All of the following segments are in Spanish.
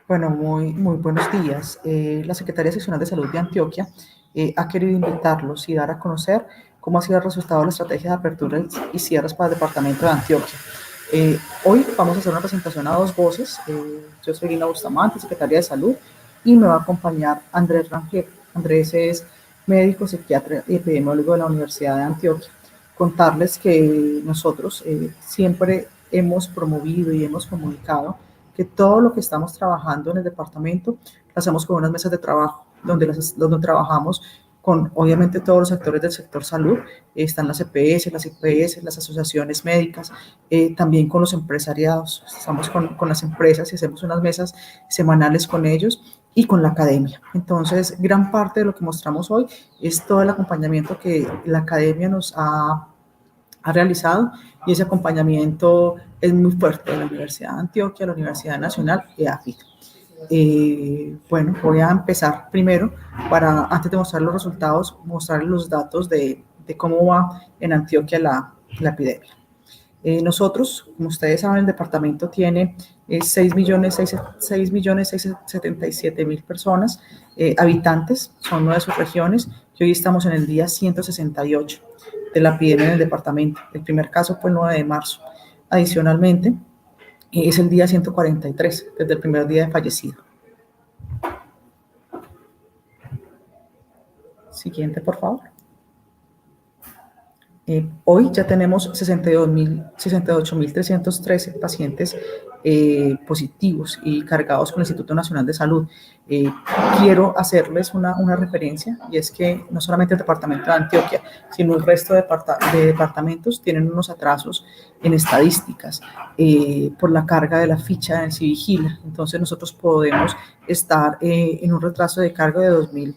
Bueno, muy buenos días. La Secretaría Seccional de Salud de Antioquia ha querido invitarlos y dar a conocer cómo ha sido el resultado de la estrategia de apertura y cierres para el departamento de Antioquia. Hoy vamos a hacer una presentación a dos voces. Yo soy Lina Bustamante, Secretaria de Salud, y me va a acompañar Andrés Rangel. Andrés es médico, psiquiatra y epidemiólogo de la Universidad de Antioquia. Contarles que nosotros siempre hemos promovido y hemos comunicado que todo lo que estamos trabajando en el departamento lo hacemos con unas mesas de trabajo, donde trabajamos con, obviamente, todos los actores del sector salud. Están las EPS, las IPS, las asociaciones médicas, también con los empresariados. Estamos con las empresas y hacemos unas mesas semanales con ellos y con la academia. Entonces, gran parte de lo que mostramos hoy es todo el acompañamiento que la academia nos ha realizado, y ese acompañamiento es muy fuerte de la Universidad de Antioquia, la Universidad Nacional y AFIT. Bueno, voy a empezar primero para, antes de mostrar los resultados, mostrar los datos de cómo va en Antioquia la epidemia. Nosotros, como ustedes saben, el departamento tiene 6.677.000 personas, habitantes, son 9 subregiones, y hoy estamos en el día 168 de la epidemia en el departamento. El primer caso fue el 9 de marzo. Adicionalmente, es el día 143 desde el primer día de fallecido. Siguiente, por favor. Hoy ya tenemos 68.313 pacientes positivos y cargados con el Instituto Nacional de Salud. Quiero hacerles una referencia, y es que no solamente el departamento de Antioquia, sino el resto de departamentos tienen unos atrasos en estadísticas por la carga de la ficha del Civigila. Entonces nosotros podemos estar en un retraso de carga de 2.000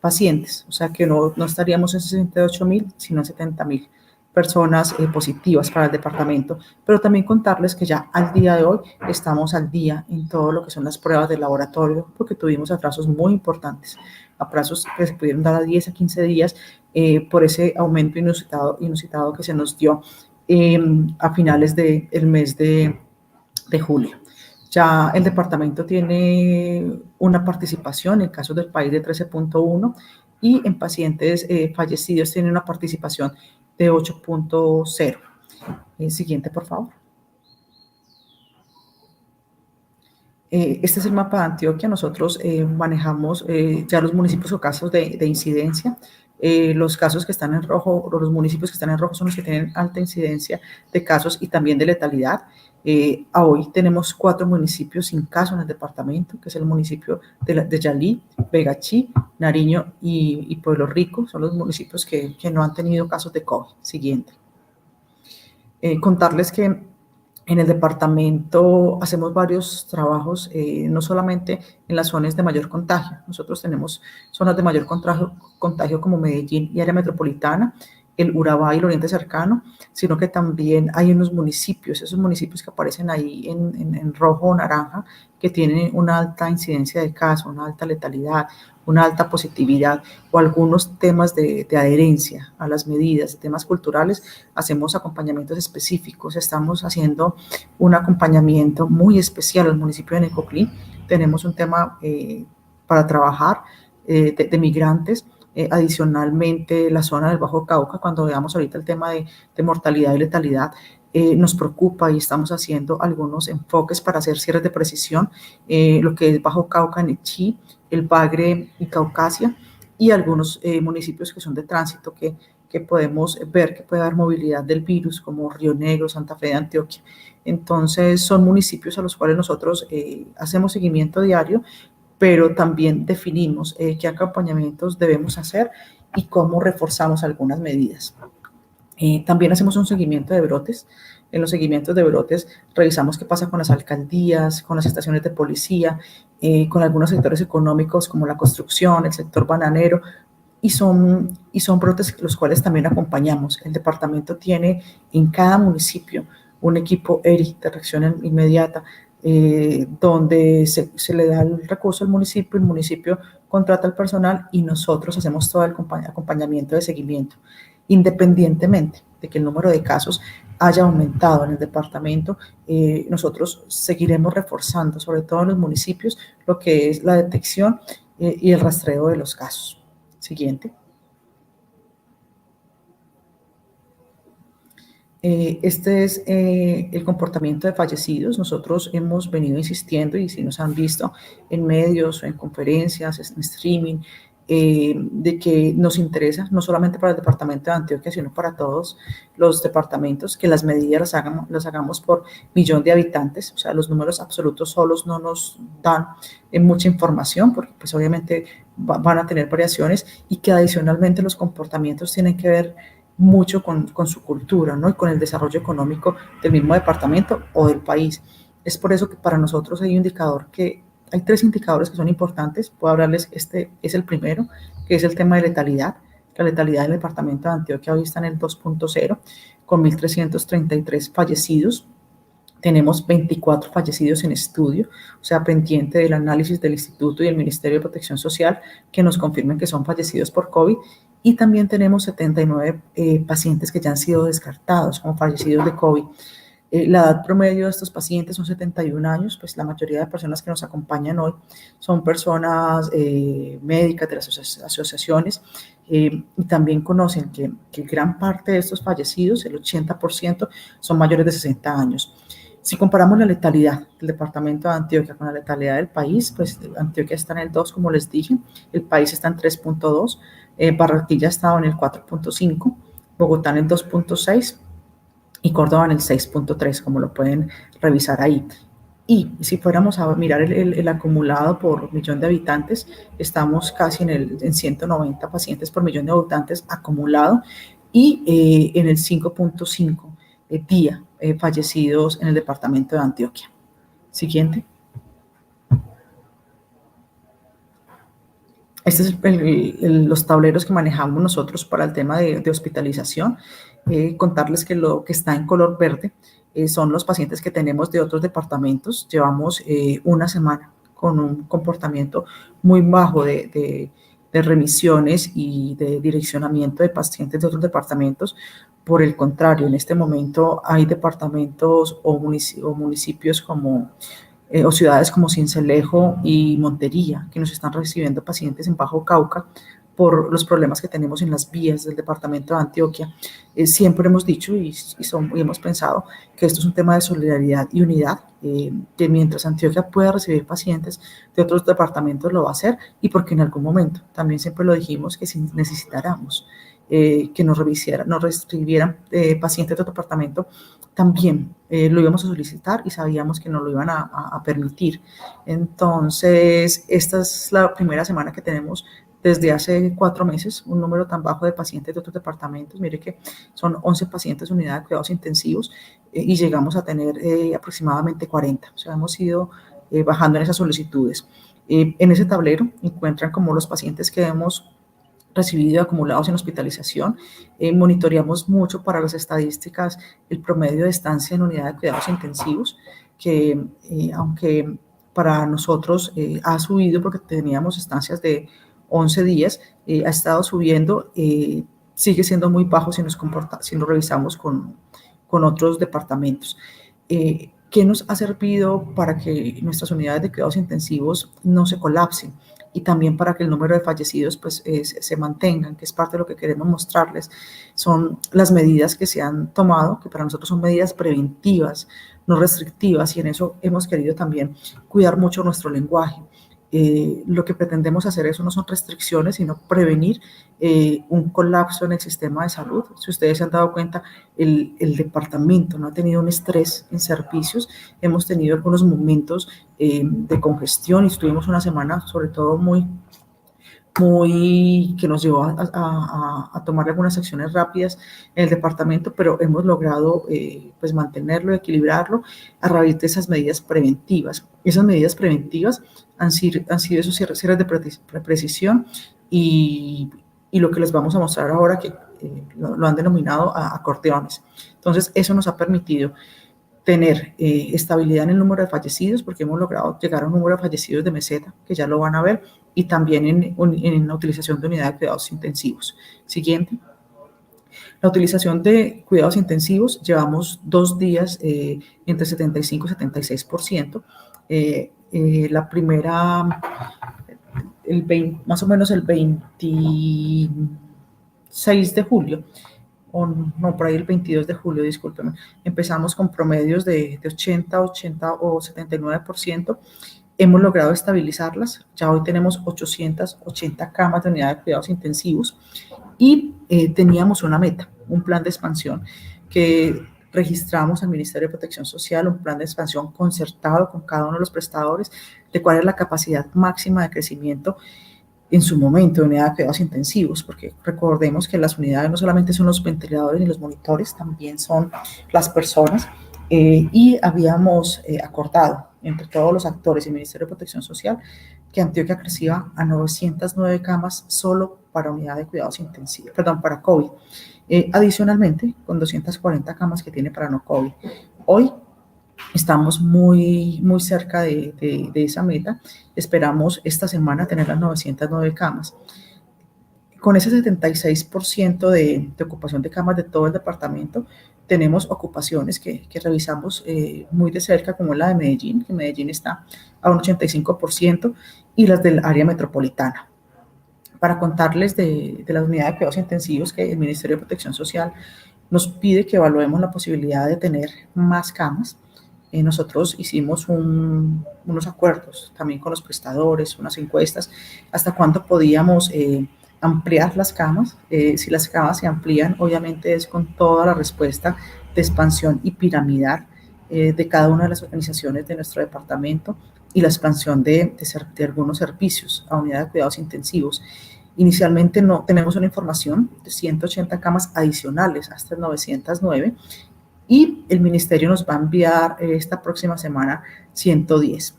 pacientes, o sea que no estaríamos en 68.000, sino en 70.000 personas positivas para el departamento, pero también contarles que ya al día de hoy estamos al día en todo lo que son las pruebas de laboratorio, porque tuvimos atrasos muy importantes, atrasos que se pudieron dar a 10 a 15 días por ese aumento inusitado que se nos dio a finales del mes de julio. Ya el departamento tiene una participación en casos del país de 13.1, y en pacientes fallecidos tiene una participación de 8.0. Siguiente, por favor. Este es el mapa de Antioquia. Nosotros manejamos ya los municipios o casos de incidencia. Los casos que están en rojo, los municipios que están en rojo son los que tienen alta incidencia de casos y también de letalidad. A hoy tenemos 4 municipios sin caso en el departamento, que es el municipio de Yalí, Vegachí, Nariño y Pueblo Rico. Son los municipios que no han tenido casos de COVID. Siguiente. Contarles que en el departamento hacemos varios trabajos, no solamente en las zonas de mayor contagio. Nosotros tenemos zonas de mayor contagio como Medellín y área metropolitana, el Urabá y el Oriente Cercano, sino que también hay unos municipios, esos municipios que aparecen ahí en rojo o naranja, que tienen una alta incidencia de casos, una alta letalidad, una alta positividad, o algunos temas de adherencia a las medidas, temas culturales. Hacemos acompañamientos específicos. Estamos haciendo un acompañamiento muy especial al municipio de Necoclí. Tenemos un tema para trabajar de migrantes. Adicionalmente, la zona del Bajo Cauca, cuando veamos ahorita el tema de mortalidad y letalidad, nos preocupa, y estamos haciendo algunos enfoques para hacer cierres de precisión, lo que es Bajo Cauca, Nechí, el Bagre y Caucasia, y algunos municipios que son de tránsito que podemos ver que puede haber movilidad del virus, como Río Negro, Santa Fe de Antioquia. Entonces, son municipios a los cuales nosotros hacemos seguimiento diario, pero también definimos qué acompañamientos debemos hacer y cómo reforzamos algunas medidas. También hacemos un seguimiento de brotes. En los seguimientos de brotes revisamos qué pasa con las alcaldías, con las estaciones de policía, con algunos sectores económicos como la construcción, el sector bananero, y son brotes los cuales también acompañamos. El departamento tiene en cada municipio un equipo ERI de reacción inmediata, donde se le da el recurso al municipio, el municipio contrata al personal y nosotros hacemos todo el acompañamiento de seguimiento. Independientemente de que el número de casos haya aumentado en el departamento, nosotros seguiremos reforzando, sobre todo en los municipios, lo que es la detección y el rastreo de los casos. Siguiente. Este es el comportamiento de fallecidos. Nosotros hemos venido insistiendo, y si nos han visto en medios o en conferencias, en streaming, de que nos interesa, no solamente para el departamento de Antioquia, sino para todos los departamentos, que las medidas las hagamos por millón de habitantes. O sea, los números absolutos solos no nos dan mucha información, porque pues obviamente van a tener variaciones, y que adicionalmente los comportamientos tienen que ver mucho con su cultura, ¿no? Y con el desarrollo económico del mismo departamento o del país. Es por eso que para nosotros hay 3 indicadores que son importantes. Puedo hablarles, este es el primero, que es el tema de letalidad. La letalidad del departamento de Antioquia hoy está en el 2.0, con 1.333 fallecidos. Tenemos 24 fallecidos en estudio, o sea, pendiente del análisis del Instituto y el Ministerio de Protección Social que nos confirmen que son fallecidos por COVID. Y también tenemos 79 pacientes que ya han sido descartados como fallecidos de COVID. La edad promedio de estos pacientes son 71 años, pues la mayoría de personas que nos acompañan hoy son personas médicas de las asociaciones, y también conocen que gran parte de estos fallecidos, el 80%, son mayores de 60 años. Si comparamos la letalidad del departamento de Antioquia con la letalidad del país, pues Antioquia está en el 2, como les dije, el país está en 3.2, Barranquilla ha estado en el 4.5, Bogotá en el 2.6 y Córdoba en el 6.3, como lo pueden revisar ahí. Y si fuéramos a mirar el acumulado por millón de habitantes, estamos casi en 190 pacientes por millón de habitantes acumulado, y en el 5.5 día fallecidos en el departamento de Antioquia. Siguiente. Estos son los tableros que manejamos nosotros para el tema de hospitalización. Contarles que lo que está en color verde son los pacientes que tenemos de otros departamentos. Llevamos una semana con un comportamiento muy bajo de remisiones y de direccionamiento de pacientes de otros departamentos. Por el contrario, en este momento hay departamentos o municipios como o ciudades como Sincelejo y Montería, que nos están recibiendo pacientes en Bajo Cauca por los problemas que tenemos en las vías del departamento de Antioquia. Siempre hemos dicho y hemos pensado que esto es un tema de solidaridad y unidad, que mientras Antioquia pueda recibir pacientes de otros departamentos lo va a hacer, y porque en algún momento, también siempre lo dijimos, que si necesitáramos que nos recibieran pacientes de otro departamento, también lo íbamos a solicitar y sabíamos que nos lo iban a permitir. Entonces, esta es la primera semana que tenemos desde hace 4 meses un número tan bajo de pacientes de otros departamentos. Mire que son 11 pacientes de unidad de cuidados intensivos, y llegamos a tener aproximadamente 40. O sea, hemos ido bajando en esas solicitudes. En ese tablero encuentran como los pacientes que hemos recibido acumulados en hospitalización. Monitoreamos mucho para las estadísticas el promedio de estancia en unidad de cuidados intensivos, que aunque para nosotros ha subido porque teníamos estancias de 11 días, ha estado subiendo, sigue siendo muy bajo si nos revisamos con otros departamentos. ¿Qué nos ha servido para que nuestras unidades de cuidados intensivos no se colapsen? Y también para que el número de fallecidos pues, se mantengan, que es parte de lo que queremos mostrarles. Son las medidas que se han tomado, que para nosotros son medidas preventivas, no restrictivas, y en eso hemos querido también cuidar mucho nuestro lenguaje. Lo que pretendemos hacer eso no son restricciones, sino prevenir un colapso en el sistema de salud. Si ustedes se han dado cuenta, el departamento no ha tenido un estrés en servicios. Hemos tenido algunos momentos de congestión, y estuvimos una semana sobre todo muy que nos llevó a tomar algunas acciones rápidas en el departamento, pero hemos logrado pues mantenerlo, equilibrarlo a raíz de esas medidas preventivas. Esas medidas preventivas han sido esos cierres de precisión, y lo que les vamos a mostrar ahora, que lo han denominado acordeones. Entonces, eso nos ha permitido tener estabilidad en el número de fallecidos, porque hemos logrado llegar a un número de fallecidos de meseta, que ya lo van a ver, y también en la utilización de unidades de cuidados intensivos. Siguiente. La utilización de cuidados intensivos, llevamos 2 días entre 75 y 76%. La primera, más o menos el 26 de julio, o no, por ahí el 22 de julio, discúlpeme, empezamos con promedios de 80, 80 o 79%. Hemos logrado estabilizarlas. Ya hoy tenemos 880 camas de unidad de cuidados intensivos y teníamos una meta, un plan de expansión que registramos al Ministerio de Protección Social, un plan de expansión concertado con cada uno de los prestadores de cuál es la capacidad máxima de crecimiento en su momento de unidad de cuidados intensivos, porque recordemos que las unidades no solamente son los ventiladores ni los monitores, también son las personas, y habíamos acordado entre todos los actores y el Ministerio de Protección Social que Antioquia crecía a 909 camas solo para unidad de cuidados intensivos, perdón, para COVID. Adicionalmente, con 240 camas que tiene para no COVID. Hoy estamos muy cerca de esa meta. Esperamos esta semana tener las 909 camas. Con ese 76% de ocupación de camas de todo el departamento, tenemos ocupaciones que revisamos muy de cerca, como la de Medellín, que Medellín está a un 85%, y las del área metropolitana. Para contarles de la unidad de cuidados intensivos que el Ministerio de Protección Social nos pide que evaluemos la posibilidad de tener más camas. Nosotros hicimos unos acuerdos también con los prestadores, unas encuestas, hasta cuánto podíamos ampliar las camas. Si las camas se amplían, obviamente es con toda la respuesta de expansión y piramidal de cada una de las organizaciones de nuestro departamento y la expansión de algunos servicios a unidad de cuidados intensivos. Inicialmente no tenemos una información de 180 camas adicionales hasta 909, y el ministerio nos va a enviar esta próxima semana 110.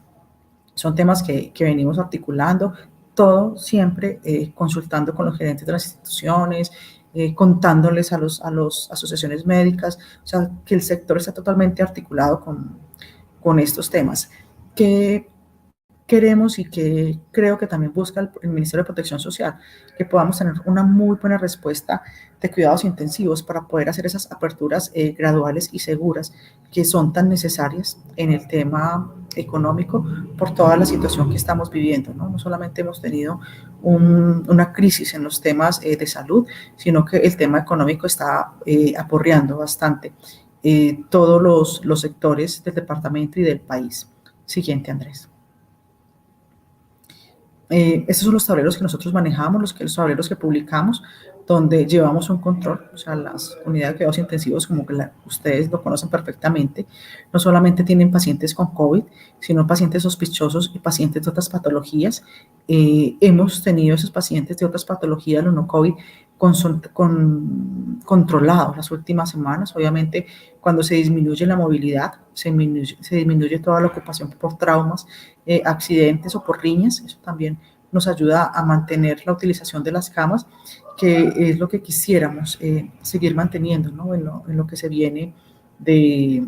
Son temas que venimos articulando, todo siempre consultando con los gerentes de las instituciones, contándoles a las asociaciones médicas, o sea, que el sector está totalmente articulado con estos temas. Que queremos y que creo que también busca el Ministerio de Protección Social, que podamos tener una muy buena respuesta de cuidados intensivos para poder hacer esas aperturas graduales y seguras que son tan necesarias en el tema económico por toda la situación que estamos viviendo, ¿no? No solamente hemos tenido una crisis en los temas de salud, sino que el tema económico está aporreando bastante todos los sectores del departamento y del país. Siguiente, Andrés. Estos son los tableros que nosotros manejamos, los tableros que publicamos, donde llevamos un control. O sea, las unidades de cuidados intensivos, como que ustedes lo conocen perfectamente, no solamente tienen pacientes con COVID, sino pacientes sospechosos y pacientes de otras patologías. Hemos tenido esos pacientes de otras patologías, los no COVID, controlados las últimas semanas. Obviamente, cuando se disminuye la movilidad, se disminuye toda la ocupación por traumas, accidentes o por riñas. Eso también nos ayuda a mantener la utilización de las camas, que es lo que quisiéramos seguir manteniendo, ¿no? En lo que se viene de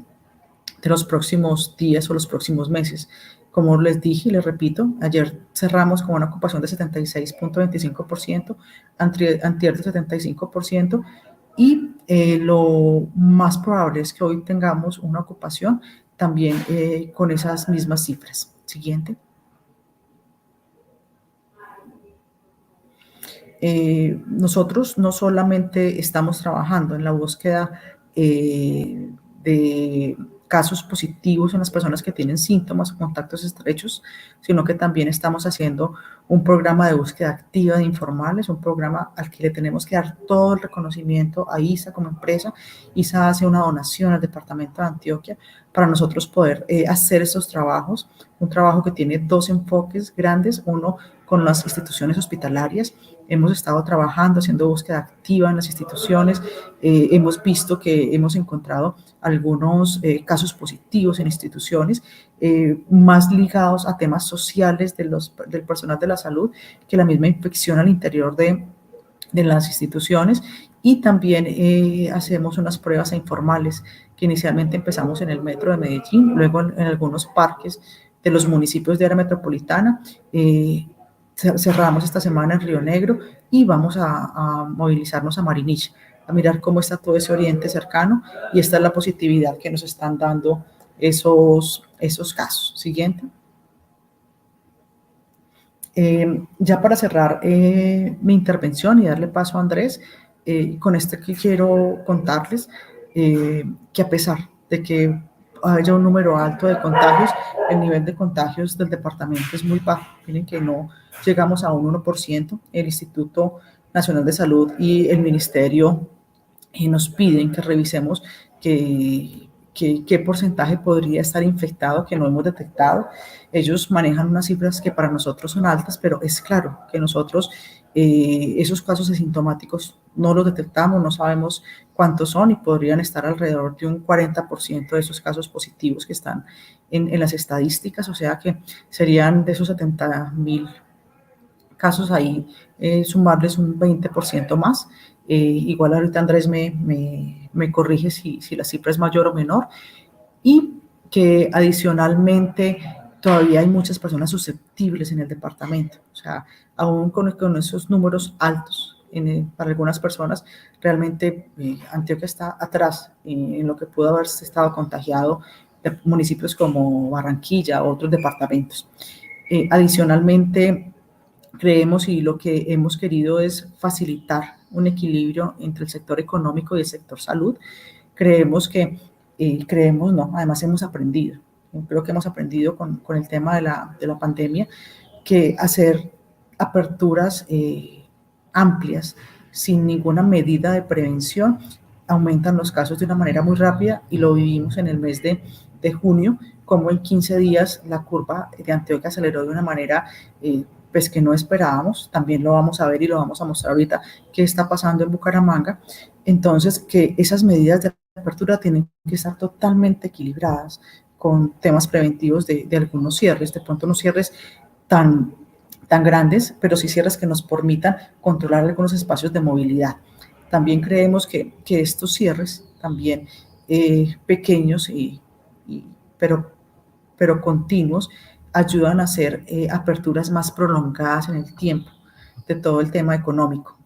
los próximos días o los próximos meses. Como les dije y les repito, ayer cerramos con una ocupación de 76.25%, antier de 75%, y lo más probable es que hoy tengamos una ocupación también con esas mismas cifras. Siguiente. Nosotros no solamente estamos trabajando en la búsqueda de casos positivos en las personas que tienen síntomas o contactos estrechos, sino que también estamos haciendo un programa de búsqueda activa de informales, un programa al que le tenemos que dar todo el reconocimiento a ISA como empresa. ISA hace una donación al departamento de Antioquia para nosotros poder hacer esos trabajos, un trabajo que tiene dos enfoques grandes, uno con las instituciones hospitalarias. Hemos estado trabajando, haciendo búsqueda activa en las instituciones. Hemos visto que hemos encontrado algunos casos positivos en instituciones, más ligados a temas sociales del personal de la salud que la misma infección al interior de las instituciones. Y también hacemos unas pruebas informales que inicialmente empezamos en el metro de Medellín, luego en algunos parques de los municipios de área metropolitana. Cerramos esta semana en Río Negro y vamos a movilizarnos a Marinich a mirar cómo está todo ese oriente cercano, y esta es la positividad que nos están dando esos casos. Siguiente. Ya para cerrar mi intervención y darle paso a Andrés, con esto que quiero contarles que a pesar de que haya un número alto de contagios, el nivel de contagios del departamento es muy bajo. Miren que no llegamos a un 1%. El Instituto Nacional de Salud y el Ministerio nos piden que revisemos qué porcentaje podría estar infectado que no hemos detectado. Ellos manejan unas cifras que para nosotros son altas, pero es claro que nosotros esos casos asintomáticos no los detectamos, no sabemos cuántos son, y podrían estar alrededor de un 40% de esos casos positivos que están en las estadísticas, o sea que serían de esos 70.000 casos ahí, sumarles un 20% más. Igual ahorita Andrés me corrige si la cifra es mayor o menor, y que adicionalmente todavía hay muchas personas susceptibles en el departamento. O sea, aún con esos números altos para algunas personas, realmente Antioquia está atrás en lo que pudo haberse estado contagiado de municipios como Barranquilla o otros departamentos. Adicionalmente, creemos, y lo que hemos querido es facilitar un equilibrio entre el sector económico y el sector salud. Creemos, no, además hemos aprendido, creo que hemos aprendido con el tema de la pandemia, que hacer aperturas amplias sin ninguna medida de prevención aumentan los casos de una manera muy rápida, y lo vivimos en el mes de junio, como en 15 días la curva de Antioquia aceleró de una manera pues que no esperábamos. También lo vamos a ver y lo vamos a mostrar ahorita qué está pasando en Bucaramanga. Entonces, que esas medidas de apertura tienen que estar totalmente equilibradas con temas preventivos de algunos cierres, de pronto no cierres tan grandes, pero sí cierres que nos permitan controlar algunos espacios de movilidad. También creemos que estos cierres, también pequeños, pero, continuos, ayudan a hacer aperturas más prolongadas en el tiempo de todo el tema económico.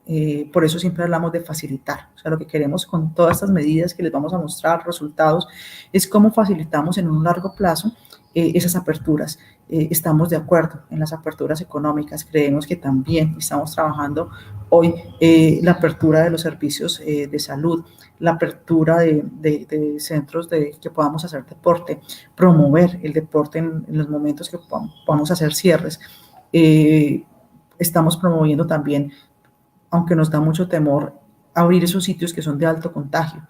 Por eso siempre hablamos de facilitar. O sea, lo que queremos con todas estas medidas que les vamos a mostrar, resultados, es cómo facilitamos en un largo plazo esas aperturas. Estamos de acuerdo en las aperturas económicas. Creemos que también estamos trabajando hoy la apertura de los servicios de salud, la apertura de centros que podamos hacer deporte, promover el deporte en los momentos que podamos hacer cierres. Estamos promoviendo también, aunque nos da mucho temor, abrir esos sitios que son de alto contagio,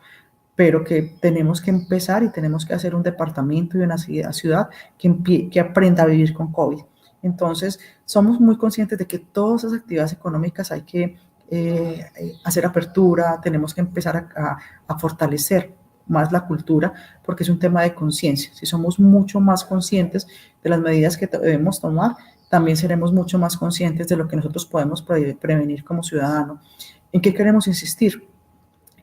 pero que tenemos que empezar y tenemos que hacer un departamento y una ciudad que aprenda a vivir con COVID. Entonces, somos muy conscientes de que todas esas actividades económicas hay que hacer apertura, tenemos que empezar a fortalecer más la cultura, porque es un tema de conciencia. Si somos mucho más conscientes de las medidas que debemos tomar, también seremos mucho más conscientes de lo que nosotros podemos prevenir como ciudadano. ¿En qué queremos insistir?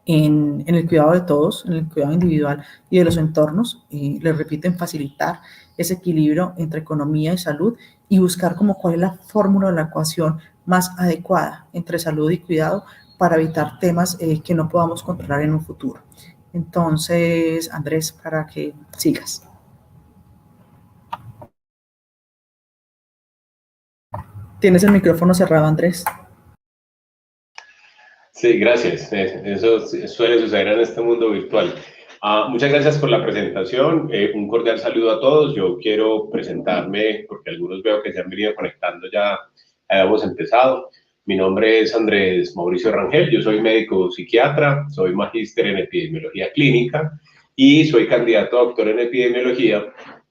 En el cuidado de todos, en el cuidado individual y de los entornos, y les repito, en facilitar ese equilibrio entre economía y salud, y buscar como cuál es la fórmula de la ecuación más adecuada entre salud y cuidado para evitar temas que no podamos controlar en un futuro. Entonces, Andrés, para que sigas. Tienes el micrófono cerrado, Andrés. Sí, gracias. Eso suele suceder en este mundo virtual. Muchas gracias por la presentación. Un cordial saludo a todos. Yo quiero presentarme porque algunos veo que se han venido conectando, ya hemos empezado. Mi nombre es Andrés Mauricio Rangel. Yo soy médico psiquiatra, soy magíster en epidemiología clínica y soy candidato a doctor en epidemiología.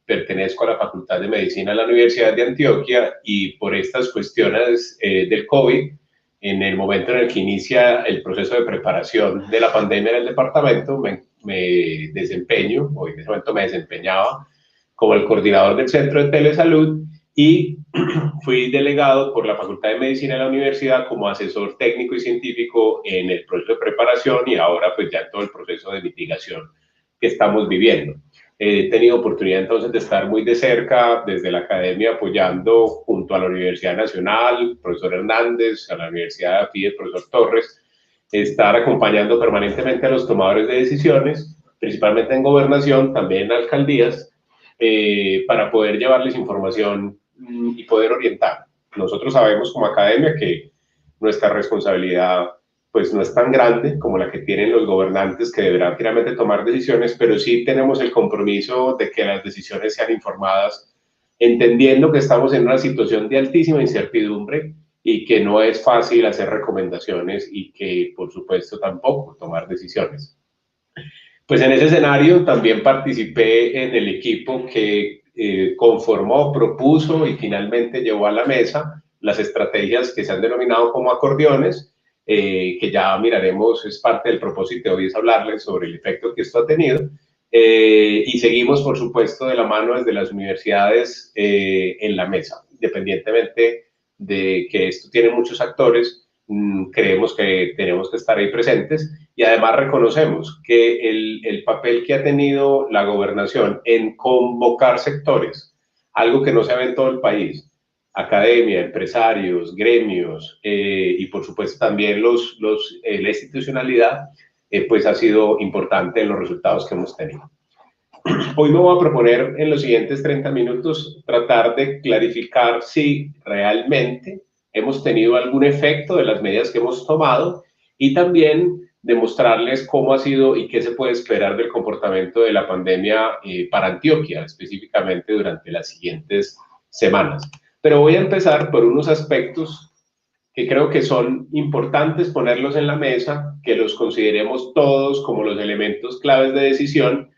Pertenezco a la Facultad de Medicina de la Universidad de Antioquia, y por estas cuestiones del COVID, en el momento en el que inicia el proceso de preparación de la pandemia en el departamento, me desempeño, o en ese momento me desempeñaba como el coordinador del Centro de Telesalud, y fui delegado por la Facultad de Medicina de la Universidad como asesor técnico y científico en el proceso de preparación, y ahora pues ya en todo el proceso de mitigación que estamos viviendo. He tenido oportunidad entonces de estar muy de cerca desde la academia, apoyando junto a la Universidad Nacional, el profesor Hernández, a la Universidad de AFI, el profesor Torres, estar acompañando permanentemente a los tomadores de decisiones, principalmente en gobernación, también en alcaldías, para poder llevarles información y poder orientar. Nosotros sabemos como academia que nuestra responsabilidad pues no es tan grande como la que tienen los gobernantes, que deberán finalmente tomar decisiones, pero sí tenemos el compromiso de que las decisiones sean informadas, entendiendo que estamos en una situación de altísima incertidumbre y que no es fácil hacer recomendaciones y que, por supuesto, tampoco tomar decisiones. Pues en ese escenario también participé en el equipo que conformó, propuso y finalmente llevó a la mesa las estrategias que se han denominado como acordeones, que ya miraremos, es parte del propósito de hoy, es hablarles sobre el efecto que esto ha tenido. Y seguimos, por supuesto, de la mano desde las universidades en la mesa, independientemente de que esto tiene muchos actores, creemos que tenemos que estar ahí presentes y además reconocemos que el papel que ha tenido la gobernación en convocar sectores, algo que no se ve en todo el país, academia, empresarios, gremios y por supuesto también la institucionalidad, pues ha sido importante en los resultados que hemos tenido. Hoy me voy a proponer en los siguientes 30 minutos tratar de clarificar si realmente hemos tenido algún efecto de las medidas que hemos tomado y también demostrarles cómo ha sido y qué se puede esperar del comportamiento de la pandemia para Antioquia, específicamente durante las siguientes semanas. Pero voy a empezar por unos aspectos que creo que son importantes ponerlos en la mesa, que los consideremos todos como los elementos claves de decisión,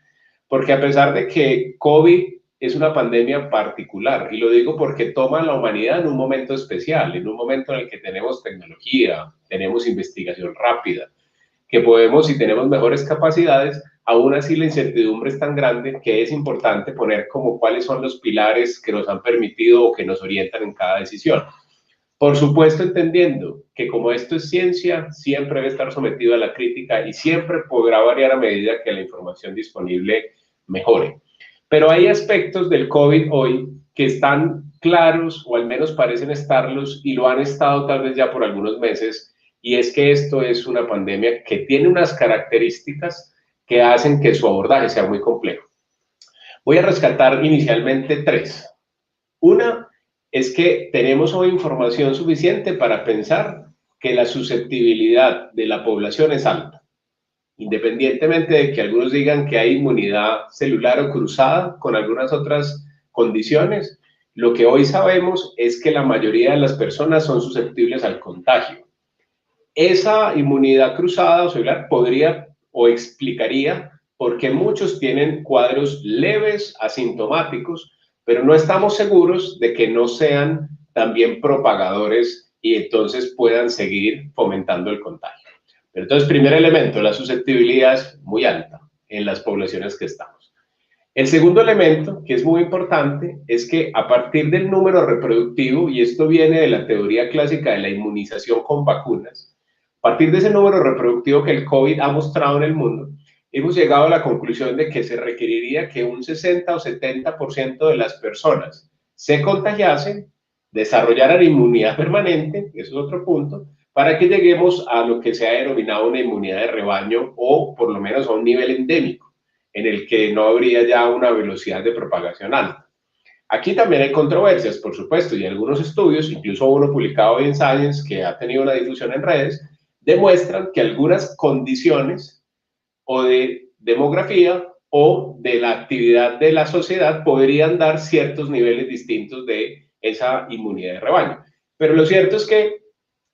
porque a pesar de que COVID es una pandemia particular, y lo digo porque toma a la humanidad en un momento especial, en un momento en el que tenemos tecnología, tenemos investigación rápida, que podemos y tenemos mejores capacidades, aún así la incertidumbre es tan grande que es importante poner como cuáles son los pilares que nos han permitido o que nos orientan en cada decisión. Por supuesto, entendiendo que como esto es ciencia, siempre debe estar sometido a la crítica y siempre podrá variar a medida que la información disponible mejore. Pero hay aspectos del COVID hoy que están claros, o al menos parecen estarlos, y lo han estado tal vez ya por algunos meses, y es que esto es una pandemia que tiene unas características que hacen que su abordaje sea muy complejo. Voy a rescatar inicialmente tres. Una es que tenemos hoy información suficiente para pensar que la susceptibilidad de la población es alta, independientemente de que algunos digan que hay inmunidad celular o cruzada con algunas otras condiciones. Lo que hoy sabemos es que la mayoría de las personas son susceptibles al contagio. Esa inmunidad cruzada o celular podría o explicaría por qué muchos tienen cuadros leves, asintomáticos, pero no estamos seguros de que no sean también propagadores y entonces puedan seguir fomentando el contagio. Pero entonces, primer elemento, la susceptibilidad es muy alta en las poblaciones que estamos. El segundo elemento, que es muy importante, es que a partir del número reproductivo, y esto viene de la teoría clásica de la inmunización con vacunas, a partir de ese número reproductivo que el COVID ha mostrado en el mundo, hemos llegado a la conclusión de que se requeriría que un 60 o 70% de las personas se contagiasen, desarrollaran inmunidad permanente, eso es otro punto, para que lleguemos a lo que se ha denominado una inmunidad de rebaño o por lo menos a un nivel endémico, en el que no habría ya una velocidad de propagación alta. Aquí también hay controversias, por supuesto, y algunos estudios, incluso uno publicado hoy en Science, que ha tenido una difusión en redes, demuestran que algunas condiciones o de demografía o de la actividad de la sociedad podrían dar ciertos niveles distintos de esa inmunidad de rebaño. Pero lo cierto es que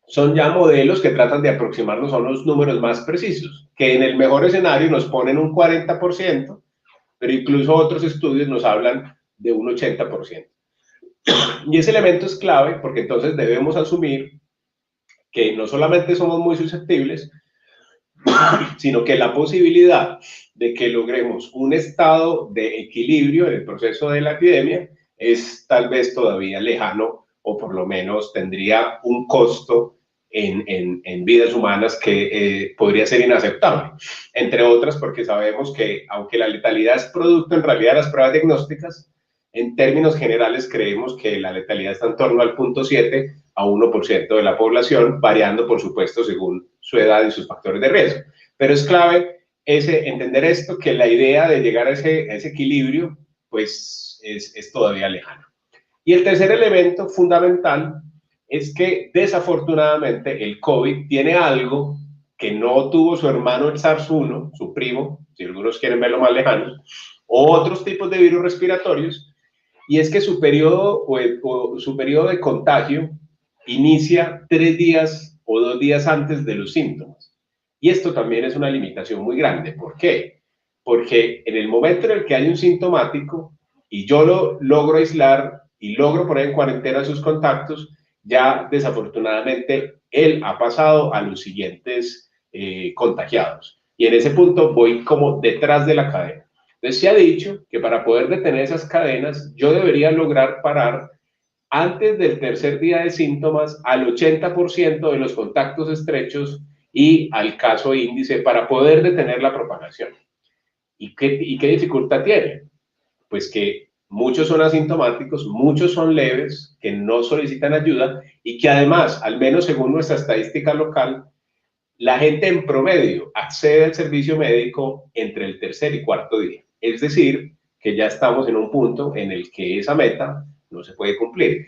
son ya modelos que tratan de aproximarnos a unos números más precisos, que en el mejor escenario nos ponen un 40%, pero incluso otros estudios nos hablan de un 80%. Y ese elemento es clave porque entonces debemos asumir que no solamente somos muy susceptibles, sino que la posibilidad de que logremos un estado de equilibrio en el proceso de la epidemia es tal vez todavía lejano o por lo menos tendría un costo en vidas humanas que podría ser inaceptable, entre otras porque sabemos que aunque la letalidad es producto en realidad de las pruebas diagnósticas, en términos generales creemos que la letalidad está en torno al 0.7 a 1% de la población, variando por supuesto según su edad y sus factores de riesgo. Pero es clave entender esto, que la idea de llegar a ese equilibrio, pues es todavía lejana. Y el tercer elemento fundamental es que desafortunadamente el COVID tiene algo que no tuvo su hermano el SARS-1, su primo, si algunos quieren verlo más lejano, o otros tipos de virus respiratorios, y es que su periodo, su periodo de contagio inicia 3 días o 2 días antes de los síntomas. Y esto también es una limitación muy grande. ¿Por qué? Porque en el momento en el que hay un sintomático y yo lo logro aislar y logro poner en cuarentena a sus contactos, ya desafortunadamente él ha pasado a los siguientes contagiados. Y en ese punto voy como detrás de la cadena. Entonces se ha dicho que para poder detener esas cadenas, yo debería lograr parar antes del tercer día de síntomas al 80% de los contactos estrechos y al caso índice para poder detener la propagación. ¿Y qué dificultad tiene? Pues que muchos son asintomáticos, muchos son leves, que no solicitan ayuda y que además, al menos según nuestra estadística local, la gente en promedio accede al servicio médico entre el tercer y cuarto día. Es decir, que ya estamos en un punto en el que esa meta no se puede cumplir.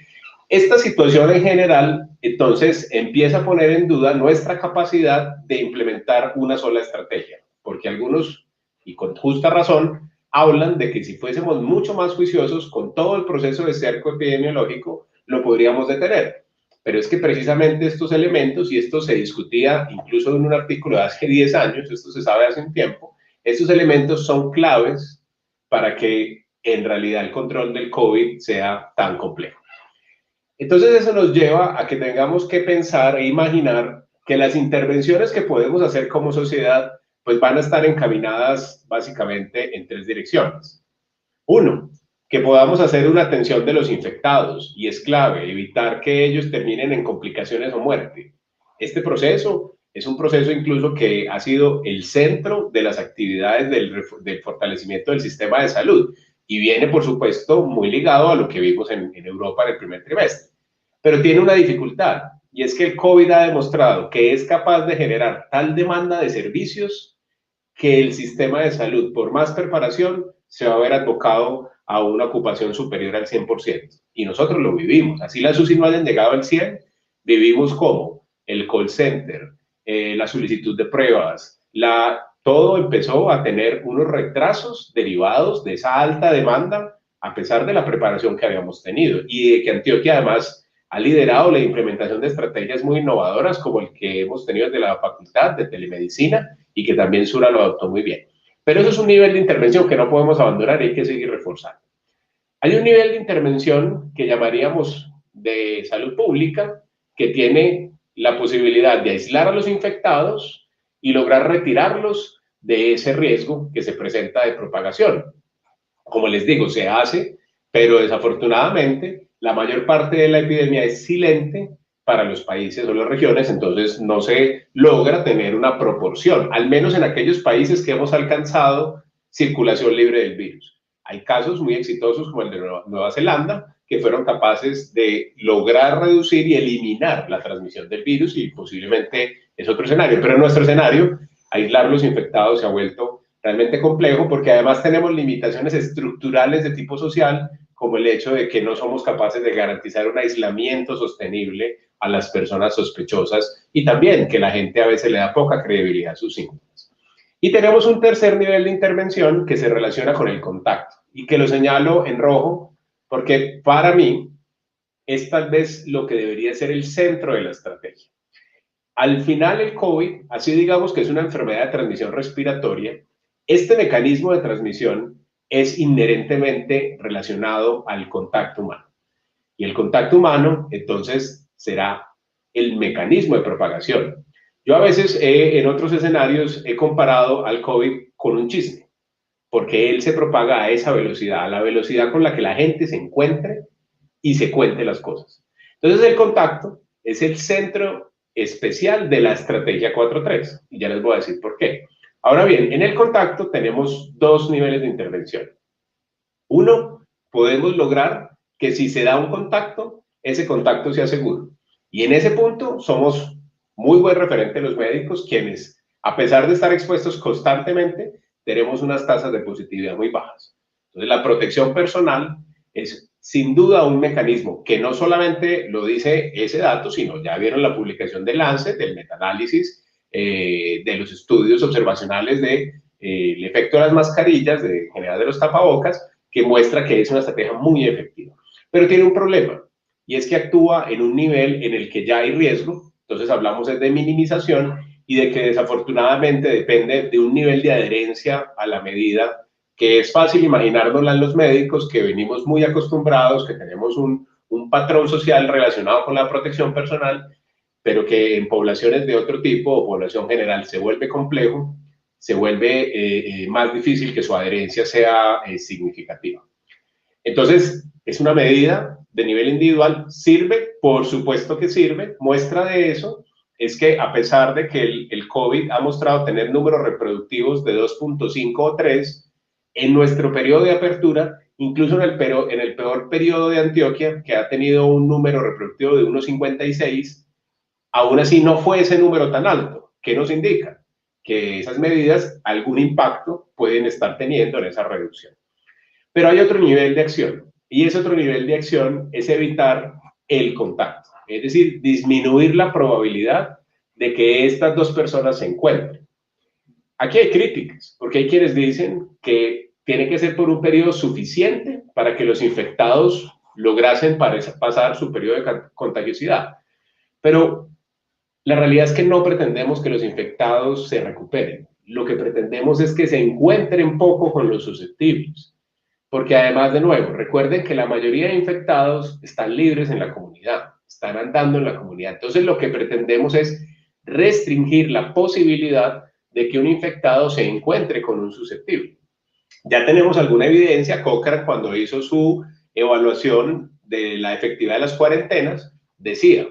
Esta situación en general, entonces, empieza a poner en duda nuestra capacidad de implementar una sola estrategia, porque algunos, y con justa razón, hablan de que si fuésemos mucho más juiciosos con todo el proceso de cerco epidemiológico, lo podríamos detener. Pero es que precisamente estos elementos, y esto se discutía incluso en un artículo de hace 10 años, esto se sabe hace un tiempo, estos elementos son claves para que en realidad el control del COVID sea tan complejo. Entonces eso nos lleva a que tengamos que pensar e imaginar que las intervenciones que podemos hacer como sociedad pues van a estar encaminadas básicamente en 3 direcciones. Uno, que podamos hacer una atención de los infectados, y es clave evitar que ellos terminen en complicaciones o muerte. Este proceso es un proceso incluso que ha sido el centro de las actividades del fortalecimiento del sistema de salud y viene, por supuesto, muy ligado a lo que vimos en Europa en el primer trimestre. Pero tiene una dificultad, y es que el COVID ha demostrado que es capaz de generar tal demanda de servicios que el sistema de salud, por más preparación, se va a ver abocado a una ocupación superior al 100%. Y nosotros lo vivimos. Así las UCI no hayan llegado al 100%, vivimos como el call center, la solicitud de pruebas, todo empezó a tener unos retrasos derivados de esa alta demanda, a pesar de la preparación que habíamos tenido. Y de que Antioquia además ha liderado la implementación de estrategias muy innovadoras, como el que hemos tenido de la Facultad de Telemedicina, y que también Sura lo adoptó muy bien. Pero eso es un nivel de intervención que no podemos abandonar y hay que seguir reforzando. Hay un nivel de intervención que llamaríamos de salud pública, que tiene la posibilidad de aislar a los infectados y lograr retirarlos de ese riesgo que se presenta de propagación. Como les digo, se hace, pero desafortunadamente la mayor parte de la epidemia es silente para los países o las regiones, entonces no se logra tener una proporción, al menos en aquellos países que hemos alcanzado circulación libre del virus. Hay casos muy exitosos como el de Nueva Zelanda, que fueron capaces de lograr reducir y eliminar la transmisión del virus, y posiblemente es otro escenario, pero en nuestro escenario, aislar los infectados se ha vuelto realmente complejo, porque además tenemos limitaciones estructurales de tipo social, como el hecho de que no somos capaces de garantizar un aislamiento sostenible a las personas sospechosas, y también que la gente a veces le da poca credibilidad a sus síntomas. Y tenemos un tercer nivel de intervención que se relaciona con el contacto, y que lo señalo en rojo porque para mí es tal vez lo que debería ser el centro de la estrategia. Al final el COVID, así digamos que es una enfermedad de transmisión respiratoria, este mecanismo de transmisión es inherentemente relacionado al contacto humano. Y el contacto humano, entonces, será el mecanismo de propagación. Yo a veces en otros escenarios he comparado al COVID con un chisme, porque él se propaga a esa velocidad, a la velocidad con la que la gente se encuentre y se cuente las cosas. Entonces el contacto es el centro especial de la estrategia 4.3, y ya les voy a decir por qué. Ahora bien, en el contacto tenemos 2 niveles de intervención. Uno, podemos lograr que si se da un contacto, ese contacto sea seguro. Y en ese punto somos muy buen referente de los médicos, quienes, a pesar de estar expuestos constantemente, tenemos unas tasas de positividad muy bajas. Entonces, la protección personal es sin duda un mecanismo que no solamente lo dice ese dato, sino ya vieron la publicación del Lancet, del metaanálisis, de los estudios observacionales del efecto de las mascarillas, en general de los tapabocas, que muestra que es una estrategia muy efectiva. Pero tiene un problema, y es que actúa en un nivel en el que ya hay riesgo. Entonces hablamos de minimización y de que desafortunadamente depende de un nivel de adherencia a la medida que es fácil imaginárnosla en los médicos, que venimos muy acostumbrados, que tenemos un patrón social relacionado con la protección personal, pero que en poblaciones de otro tipo o población general se vuelve complejo, se vuelve más difícil que su adherencia sea significativa. Entonces, es una medida de nivel individual, ¿sirve? Por supuesto que sirve. Muestra de eso es que a pesar de que el COVID ha mostrado tener números reproductivos de 2.5 o 3, en nuestro periodo de apertura, incluso en el peor periodo de Antioquia, que ha tenido un número reproductivo de 1.56, aún así no fue ese número tan alto. ¿Qué nos indica? Que esas medidas algún impacto pueden estar teniendo en esa reducción. Pero hay otro nivel de acción, y ese otro nivel de acción es evitar el contacto, es decir, disminuir la probabilidad de que estas dos personas se encuentren. Aquí hay críticas, porque hay quienes dicen que tiene que ser por un periodo suficiente para que los infectados lograsen pasar su periodo de contagiosidad. Pero la realidad es que no pretendemos que los infectados se recuperen. Lo que pretendemos es que se encuentren poco con los susceptibles. Porque además, de nuevo, recuerden que la mayoría de infectados están libres en la comunidad, están andando en la comunidad. Entonces, lo que pretendemos es restringir la posibilidad de que un infectado se encuentre con un susceptible. Ya tenemos alguna evidencia. Cochrane, cuando hizo su evaluación de la efectividad de las cuarentenas, decía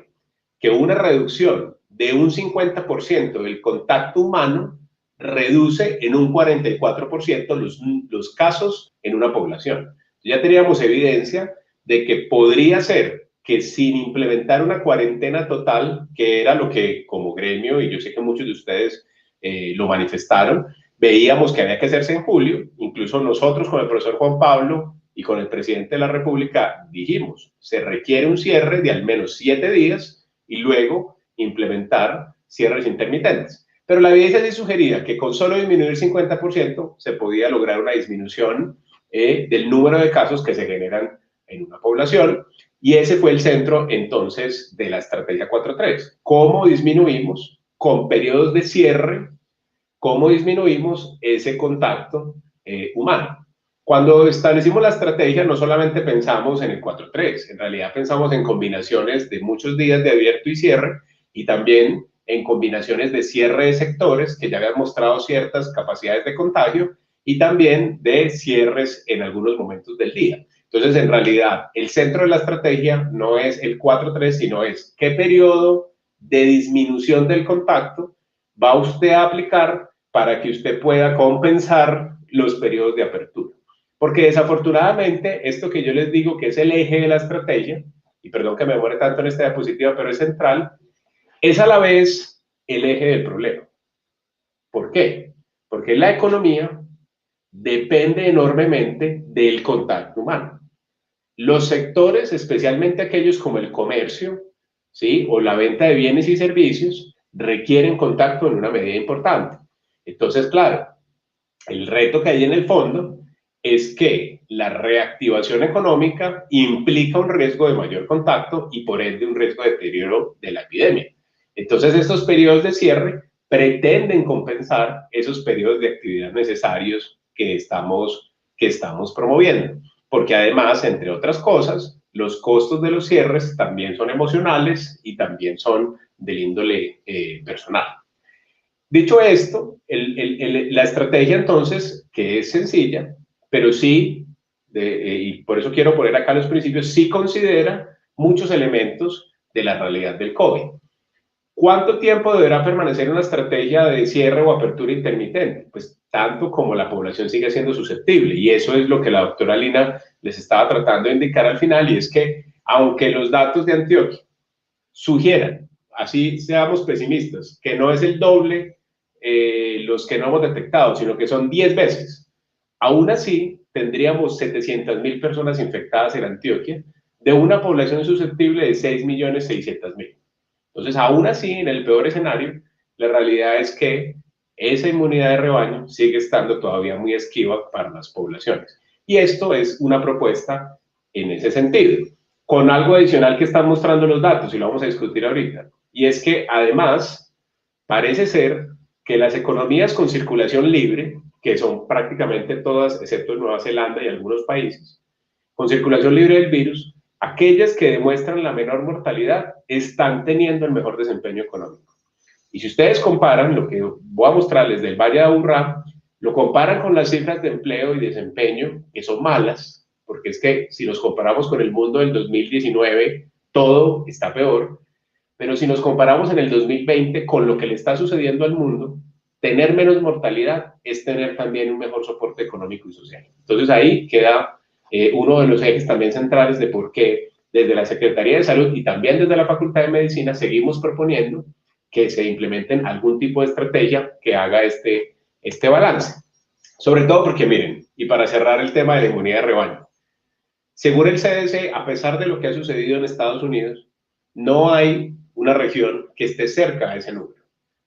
que una reducción de un 50% del contacto humano reduce en un 44% los casos en una población. Ya teníamos evidencia de que podría ser que sin implementar una cuarentena total, que era lo que como gremio, y yo sé que muchos de ustedes lo manifestaron, veíamos que había que hacerse en julio. Incluso nosotros con el profesor Juan Pablo y con el presidente de la República dijimos, se requiere un cierre de al menos 7 días y luego implementar cierres intermitentes. Pero la evidencia sí sugería que con solo disminuir 50% se podía lograr una disminución del número de casos que se generan en una población, y ese fue el centro entonces de la estrategia 4.3. ¿Cómo disminuimos con periodos de cierre? ¿Cómo disminuimos ese contacto humano? Cuando establecimos la estrategia no solamente pensamos en el 4.3, en realidad pensamos en combinaciones de muchos días de abierto y cierre, y también en combinaciones de cierre de sectores que ya habían mostrado ciertas capacidades de contagio, y también de cierres en algunos momentos del día. Entonces, en realidad, el centro de la estrategia no es el 4.3, sino es qué periodo de disminución del contacto va usted a aplicar para que usted pueda compensar los periodos de apertura. Porque desafortunadamente, esto que yo les digo que es el eje de la estrategia, y perdón que me demore tanto en esta diapositiva, pero es central, es a la vez el eje del problema. ¿Por qué? Porque la economía depende enormemente del contacto humano. Los sectores, especialmente aquellos como el comercio, ¿sí?, o la venta de bienes y servicios, requieren contacto en una medida importante. Entonces, claro, el reto que hay en el fondo es que la reactivación económica implica un riesgo de mayor contacto y por ende un riesgo de deterioro de la epidemia. Entonces, estos periodos de cierre pretenden compensar esos periodos de actividad necesarios que estamos promoviendo. Porque además, entre otras cosas, los costos de los cierres también son emocionales y también son del índole personal. Dicho esto, la estrategia entonces, que es sencilla, pero sí, y por eso quiero poner acá los principios, sí considera muchos elementos de la realidad del COVID. ¿Cuánto tiempo deberá permanecer una estrategia de cierre o apertura intermitente? Pues tanto como la población sigue siendo susceptible, y eso es lo que la doctora Lina les estaba tratando de indicar al final, y es que aunque los datos de Antioquia sugieran, así seamos pesimistas, que no es el doble los que no hemos detectado, sino que son 10 veces. Aún así, tendríamos 700.000 personas infectadas en Antioquia, de una población susceptible de 6.600.000. Entonces, aún así, en el peor escenario, la realidad es que esa inmunidad de rebaño sigue estando todavía muy esquiva para las poblaciones. Y esto es una propuesta en ese sentido, con algo adicional que están mostrando los datos, y lo vamos a discutir ahorita, y es que además parece ser que las economías con circulación libre, que son prácticamente todas, excepto en Nueva Zelanda y algunos países, con circulación libre del virus, aquellas que demuestran la menor mortalidad están teniendo el mejor desempeño económico. Y si ustedes comparan lo que voy a mostrarles del Valle de Aburrá, lo comparan con las cifras de empleo y desempeño, que son malas, porque es que si nos comparamos con el mundo del 2019, todo está peor, pero si nos comparamos en el 2020 con lo que le está sucediendo al mundo, tener menos mortalidad es tener también un mejor soporte económico y social. Entonces ahí queda uno de los ejes también centrales de por qué desde la Secretaría de Salud y también desde la Facultad de Medicina seguimos proponiendo que se implementen algún tipo de estrategia que haga este balance. Sobre todo porque, miren, y para cerrar el tema de la inmunidad de rebaño, según el CDC, a pesar de lo que ha sucedido en Estados Unidos, no hay una región que esté cerca de ese número.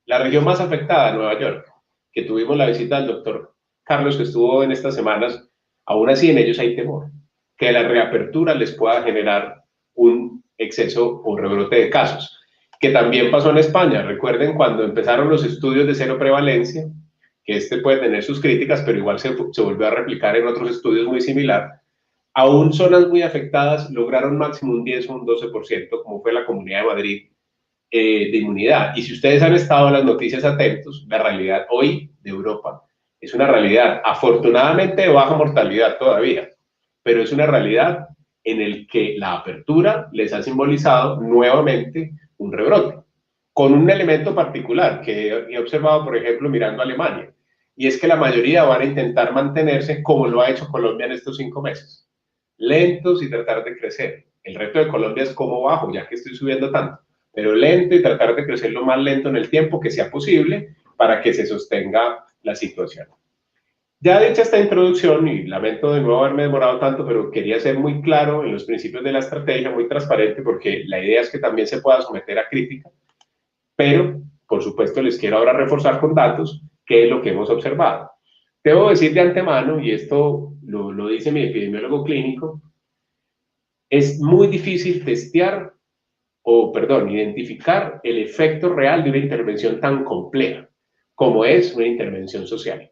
La región más afectada, Nueva York, que tuvimos la visita del doctor Carlos, que estuvo en estas semanas, aún así en ellos hay temor, que la reapertura les pueda generar un exceso o rebrote de casos, que también pasó en España. Recuerden cuando empezaron los estudios de cero prevalencia, que puede tener sus críticas, pero igual se volvió a replicar en otros estudios muy similar. Aún zonas muy afectadas lograron máximo un 10 o un 12%, como fue la Comunidad de Madrid, de inmunidad. Y si ustedes han estado en las noticias atentos, la realidad hoy de Europa es una realidad afortunadamente de baja mortalidad todavía, pero es una realidad en el que la apertura les ha simbolizado nuevamente un rebrote, con un elemento particular que he observado, por ejemplo, mirando a Alemania, y es que la mayoría van a intentar mantenerse como lo ha hecho Colombia en estos 5 meses, lentos y tratar de crecer. El reto de Colombia es cómo bajo, ya que estoy subiendo tanto, pero lento y tratar de crecer lo más lento en el tiempo que sea posible para que se sostenga la situación. Ya dicha esta introducción, y lamento de nuevo haberme demorado tanto, pero quería ser muy claro en los principios de la estrategia, muy transparente, porque la idea es que también se pueda someter a crítica, pero, por supuesto, les quiero ahora reforzar con datos qué es lo que hemos observado. Debo decir de antemano, y esto lo dice mi epidemiólogo clínico, es muy difícil identificar el efecto real de una intervención tan compleja como es una intervención social.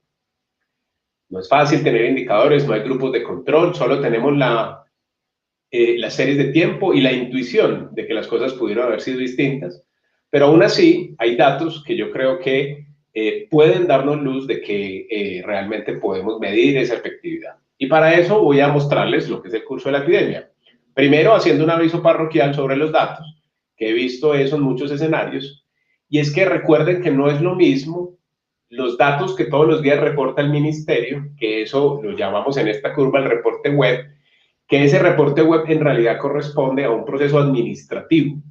No es fácil tener indicadores, no hay grupos de control, solo tenemos las series de tiempo y la intuición de que las cosas pudieron haber sido distintas, pero aún así hay datos que yo creo que pueden darnos luz de que realmente podemos medir esa efectividad. Y para eso voy a mostrarles lo que es el curso de la epidemia. Primero, haciendo un aviso parroquial sobre los datos, que he visto eso en muchos escenarios, y es que recuerden que no es lo mismo los datos que todos los días reporta el ministerio, que eso lo llamamos en esta curva el reporte web, que ese reporte web en realidad corresponde a un proceso administrativo,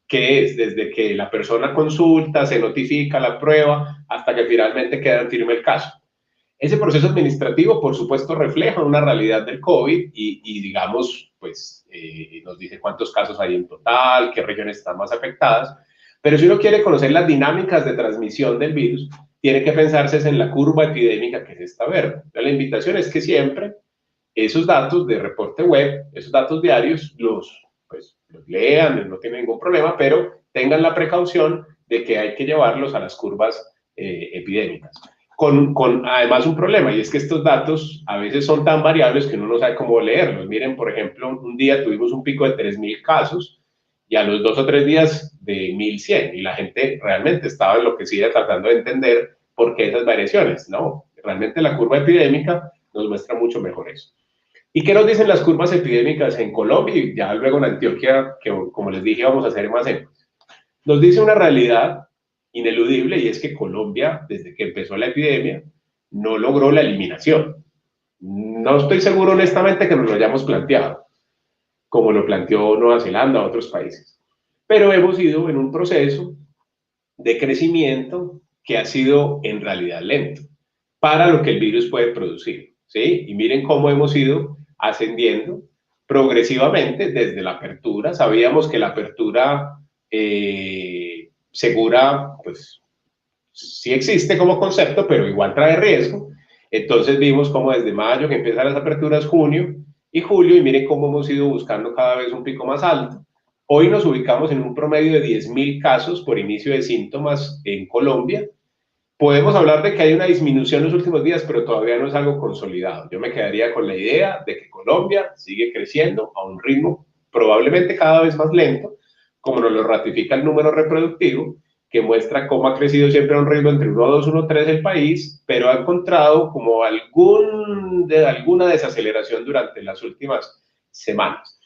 que es desde que la persona consulta, se notifica la prueba, hasta que finalmente queda en firme el caso. Ese proceso administrativo, por supuesto, refleja una realidad del COVID y digamos, pues, nos dice cuántos casos hay en total, qué regiones están más afectadas, pero si uno quiere conocer las dinámicas de transmisión del virus, tiene que pensarse en la curva epidémica que es esta verde. La invitación es que siempre esos datos de reporte web, esos datos diarios, los lean, no tienen ningún problema, pero tengan la precaución de que hay que llevarlos a las curvas epidémicas. Con además un problema, y es que estos datos a veces son tan variables que uno no sabe cómo leerlos. Miren, por ejemplo, un día tuvimos un pico de 3.000 casos y a los 2 o 3 días de 1.100, y la gente realmente estaba enloquecida tratando de entender por qué esas variaciones, ¿no? Realmente la curva epidémica nos muestra mucho mejor eso. ¿Y qué nos dicen las curvas epidémicas en Colombia y ya luego en Antioquia, que como les dije vamos a hacer más énfasis? Nos dice una realidad ineludible, y es que Colombia, desde que empezó la epidemia, no logró la eliminación. No estoy seguro honestamente que nos lo hayamos planteado, como lo planteó Nueva Zelanda u otros países. pero hemos ido en un proceso de crecimiento que ha sido en realidad lento para lo que el virus puede producir, ¿sí? Y miren cómo hemos ido ascendiendo progresivamente desde la apertura. Sabíamos que la apertura segura, pues sí existe como concepto, pero igual trae riesgo. Entonces vimos cómo desde mayo, que empiezan las aperturas, junio y julio, y miren cómo hemos ido buscando cada vez un pico más alto. Hoy nos ubicamos en un promedio de 10.000 casos por inicio de síntomas en Colombia. Podemos hablar de que hay una disminución en los últimos días, pero todavía no es algo consolidado. Yo me quedaría con la idea de que Colombia sigue creciendo a un ritmo probablemente cada vez más lento, como nos lo ratifica el número reproductivo, que muestra cómo ha crecido siempre a un ritmo entre 1,2, 1,3 el país, pero ha encontrado como alguna desaceleración durante las últimas semanas.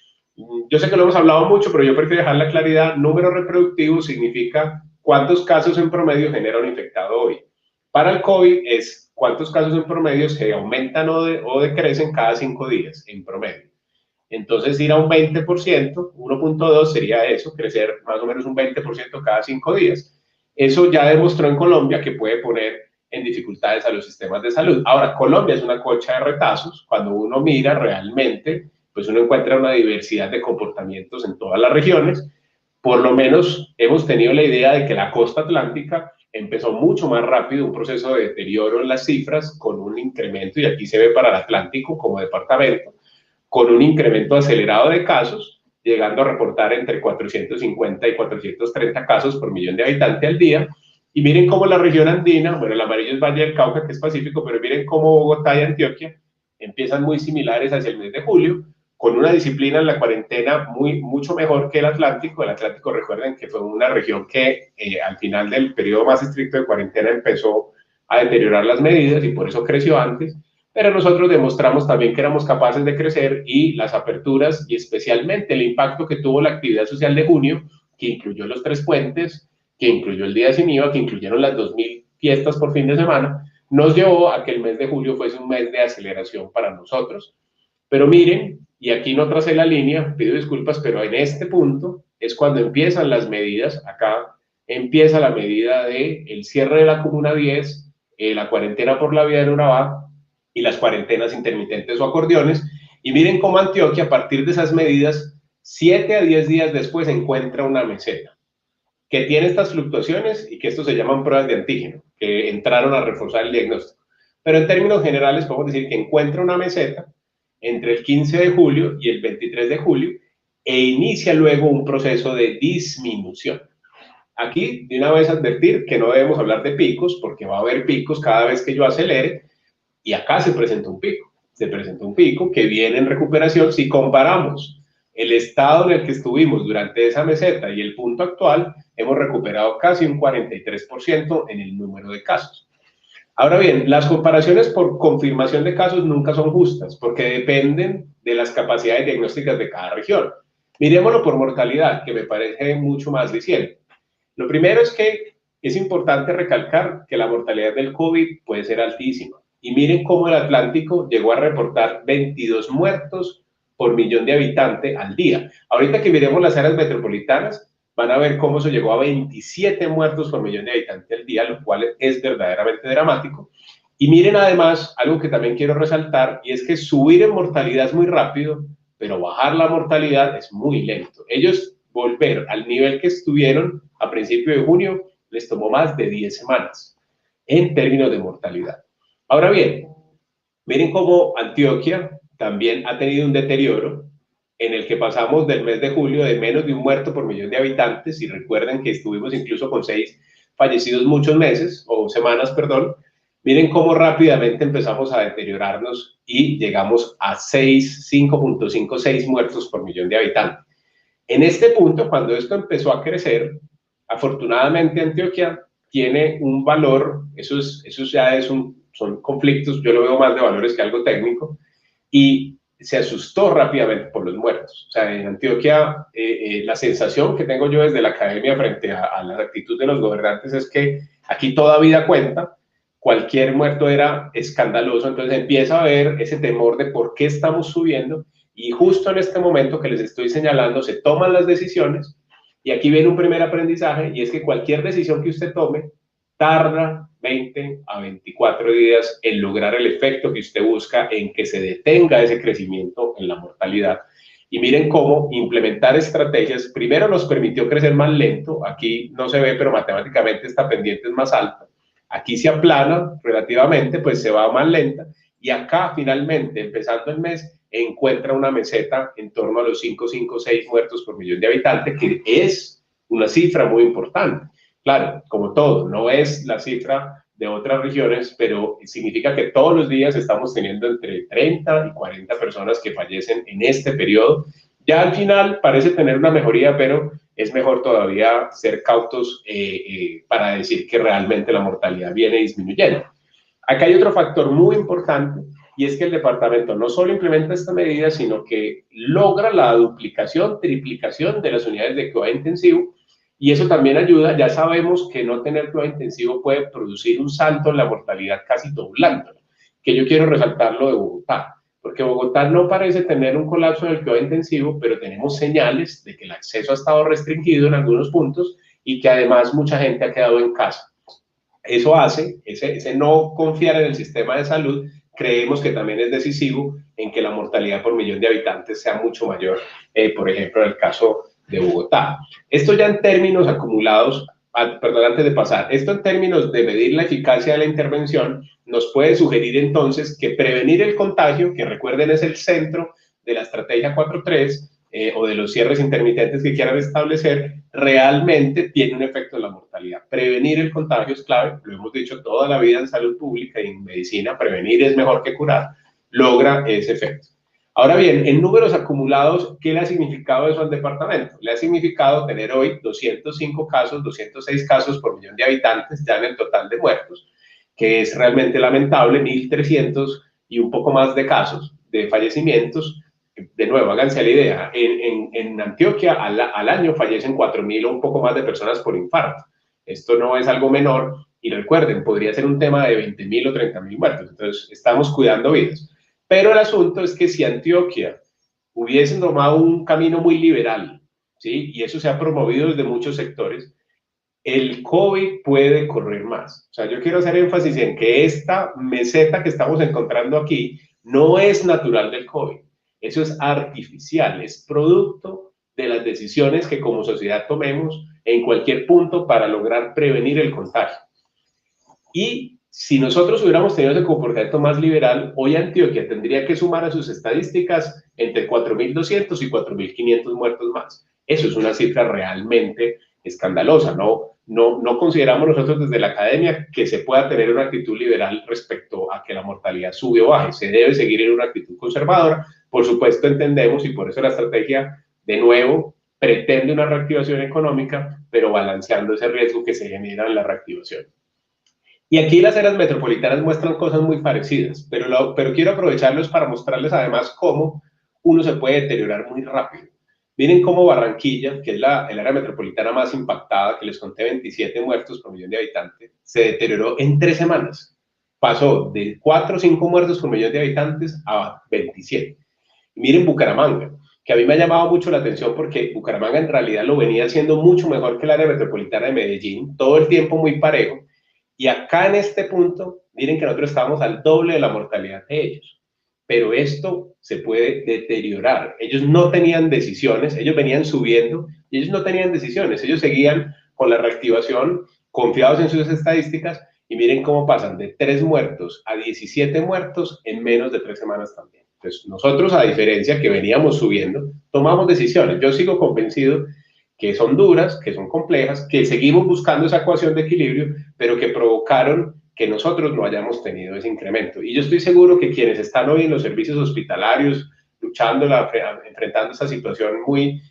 Yo sé que lo hemos hablado mucho, pero yo prefiero dejar la claridad. Número reproductivo significa cuántos casos en promedio genera un infectado hoy. Para el COVID es cuántos casos en promedio se aumentan o decrecen cada 5 días en promedio. Entonces, ir a un 20%, 1.2 sería eso, crecer más o menos un 20% cada 5 días. Eso ya demostró en Colombia que puede poner en dificultades a los sistemas de salud. Ahora, Colombia es una cocha de retazos. Cuando uno mira realmente, pues uno encuentra una diversidad de comportamientos en todas las regiones. Por lo menos hemos tenido la idea de que la costa atlántica empezó mucho más rápido un proceso de deterioro en las cifras con un incremento, y aquí se ve para el Atlántico como departamento, con un incremento acelerado de casos, llegando a reportar entre 450 y 430 casos por millón de habitantes al día. Y miren cómo la región andina, bueno, el amarillo es Valle del Cauca, que es Pacífico, pero miren cómo Bogotá y Antioquia empiezan muy similares hacia el mes de julio, con una disciplina en la cuarentena mucho mejor que el Atlántico. El Atlántico, recuerden que fue una región que al final del periodo más estricto de cuarentena empezó a deteriorar las medidas y por eso creció antes, pero nosotros demostramos también que éramos capaces de crecer, y las aperturas y especialmente el impacto que tuvo la actividad social de junio, que incluyó los 3 puentes, que incluyó el día sin IVA, que incluyeron las 2.000 fiestas por fin de semana, nos llevó a que el mes de julio fuese un mes de aceleración para nosotros. Pero miren, y aquí no tracé la línea, pido disculpas, pero en este punto es cuando empiezan las medidas. Acá empieza la medida del cierre de la Comuna 10, la cuarentena por la vía de Urabá y las cuarentenas intermitentes o acordeones. Y miren cómo Antioquia, a partir de esas medidas, 7 a 10 días después encuentra una meseta que tiene estas fluctuaciones y que esto se llaman pruebas de antígeno, que entraron a reforzar el diagnóstico. Pero en términos generales podemos decir que encuentra una meseta entre el 15 de julio y el 23 de julio e inicia luego un proceso de disminución. Aquí, de una vez advertir que no debemos hablar de picos, porque va a haber picos cada vez que yo acelere, y acá se presenta un pico. Se presenta un pico que viene en recuperación. Si comparamos el estado en el que estuvimos durante esa meseta y el punto actual, hemos recuperado casi un 43% en el número de casos. Ahora bien, las comparaciones por confirmación de casos nunca son justas, porque dependen de las capacidades diagnósticas de cada región. Miremoslo por mortalidad, que me parece mucho más diciente. Lo primero es que es importante recalcar que la mortalidad del COVID puede ser altísima. Y miren cómo el Atlántico llegó a reportar 22 muertos por millón de habitantes al día. Ahorita que miremos las áreas metropolitanas, van a ver cómo se llegó a 27 muertos por millón de habitantes al día, lo cual es verdaderamente dramático. Y miren además, algo que también quiero resaltar, y es que subir en mortalidad es muy rápido, pero bajar la mortalidad es muy lento. Ellos volver al nivel que estuvieron a principios de junio les tomó más de 10 semanas en términos de mortalidad. Ahora bien, miren cómo Antioquia también ha tenido un deterioro en el que pasamos del mes de julio de menos de un muerto por millón de habitantes, y recuerden que estuvimos incluso con 6 fallecidos muchos meses, o semanas, perdón. Miren cómo rápidamente empezamos a deteriorarnos y llegamos a 5.56 muertos por millón de habitantes. En este punto, cuando esto empezó a crecer, afortunadamente Antioquia tiene un valor, eso ya son conflictos, yo lo veo más de valores que algo técnico, y se asustó rápidamente por los muertos. O sea, en Antioquia, la sensación que tengo yo desde la academia frente a la actitud de los gobernantes es que aquí toda vida cuenta, cualquier muerto era escandaloso, entonces empieza a haber ese temor de por qué estamos subiendo, y justo en este momento que les estoy señalando se toman las decisiones Y aquí viene un primer aprendizaje, y es que cualquier decisión que usted tome tarda 20 a 24 días en lograr el efecto que usted busca, en que se detenga ese crecimiento en la mortalidad. Y miren cómo implementar estrategias, primero nos permitió crecer más lento, aquí no se ve, pero matemáticamente esta pendiente es más alta, aquí se aplana relativamente, pues se va más lenta, y acá finalmente, empezando el mes, encuentra una meseta en torno a los 5, 6 muertos por millón de habitantes, que es una cifra muy importante. Claro, como todo, no es la cifra de otras regiones, pero significa que todos los días estamos teniendo entre 30 y 40 personas que fallecen en este periodo. Ya al final parece tener una mejoría, pero es mejor todavía ser cautos para decir que realmente la mortalidad viene disminuyendo. Acá hay otro factor muy importante, y es que el departamento no solo implementa esta medida, sino que logra la duplicación, triplicación de las unidades de cuidado intensivo, y eso también ayuda. Ya sabemos que no tener cuidado intensivo puede producir un salto en la mortalidad casi doblándola, que yo quiero resaltar lo de Bogotá, porque Bogotá no parece tener un colapso en el cuidado intensivo, pero tenemos señales de que el acceso ha estado restringido en algunos puntos y que además mucha gente ha quedado en casa. Eso hace, ese no confiar en el sistema de salud, creemos que también es decisivo en que la mortalidad por millón de habitantes sea mucho mayor, por ejemplo, en el caso de Bogotá. Esto ya en términos acumulados, perdón, antes de pasar, esto en términos de medir la eficacia de la intervención, nos puede sugerir entonces que prevenir el contagio, que recuerden es el centro de la estrategia 4.3, o de los cierres intermitentes que quieran establecer, realmente tiene un efecto en la mortalidad. Prevenir el contagio es clave, lo hemos dicho toda la vida en salud pública y en medicina, prevenir es mejor que curar, logra ese efecto. Ahora bien, en números acumulados, ¿qué le ha significado eso al departamento? Le ha significado tener hoy 205 casos, 206 casos por millón de habitantes ya en el total de muertos, que es realmente lamentable, 1.300 y un poco más de casos de fallecimientos. De nuevo, háganse la idea, en Antioquia al año fallecen 4.000 o un poco más de personas por infarto. Esto no es algo menor, y recuerden, podría ser un tema de 20.000 o 30.000 muertos. Entonces, estamos cuidando vidas. Pero el asunto es que si Antioquia hubiese tomado un camino muy liberal, ¿sí? Y eso se ha promovido desde muchos sectores, el COVID puede correr más. O sea, yo quiero hacer énfasis en que esta meseta que estamos encontrando aquí no es natural del COVID. Eso es artificial, es producto de las decisiones que como sociedad tomemos en cualquier punto para lograr prevenir el contagio. Y si nosotros hubiéramos tenido ese comportamiento más liberal, hoy Antioquia tendría que sumar a sus estadísticas entre 4.200 y 4.500 muertos más. Eso es una cifra realmente escandalosa. No consideramos nosotros desde la academia que se pueda tener una actitud liberal respecto a que la mortalidad sube o baje. Se debe seguir en una actitud conservadora. Por supuesto entendemos, y por eso la estrategia, de nuevo, pretende una reactivación económica, pero balanceando ese riesgo que se genera en la reactivación. Y aquí las áreas metropolitanas muestran cosas muy parecidas, pero quiero aprovecharlos para mostrarles además cómo uno se puede deteriorar muy rápido. Miren cómo Barranquilla, que es el área metropolitana más impactada, que les conté 27 muertos por millón de habitantes, se deterioró en 3 semanas. Pasó de 4 o 5 muertos por millón de habitantes a 27. Y miren Bucaramanga, que a mí me ha llamado mucho la atención porque Bucaramanga en realidad lo venía haciendo mucho mejor que el área metropolitana de Medellín, todo el tiempo muy parejo. Y acá en este punto, miren que nosotros estábamos al doble de la mortalidad de ellos. Pero esto se puede deteriorar. Ellos no tenían decisiones, ellos venían subiendo y ellos no tenían decisiones. Ellos seguían con la reactivación, confiados en sus estadísticas, y miren cómo pasan de 3 muertos a 17 muertos en menos de 3 semanas también. Entonces, nosotros, a diferencia que veníamos subiendo, tomamos decisiones. Yo sigo convencido que son duras, que son complejas, que seguimos buscando esa ecuación de equilibrio, pero que provocaron que nosotros no hayamos tenido ese incremento. Y yo estoy seguro que quienes están hoy en los servicios hospitalarios, luchando, enfrentando esta situación muy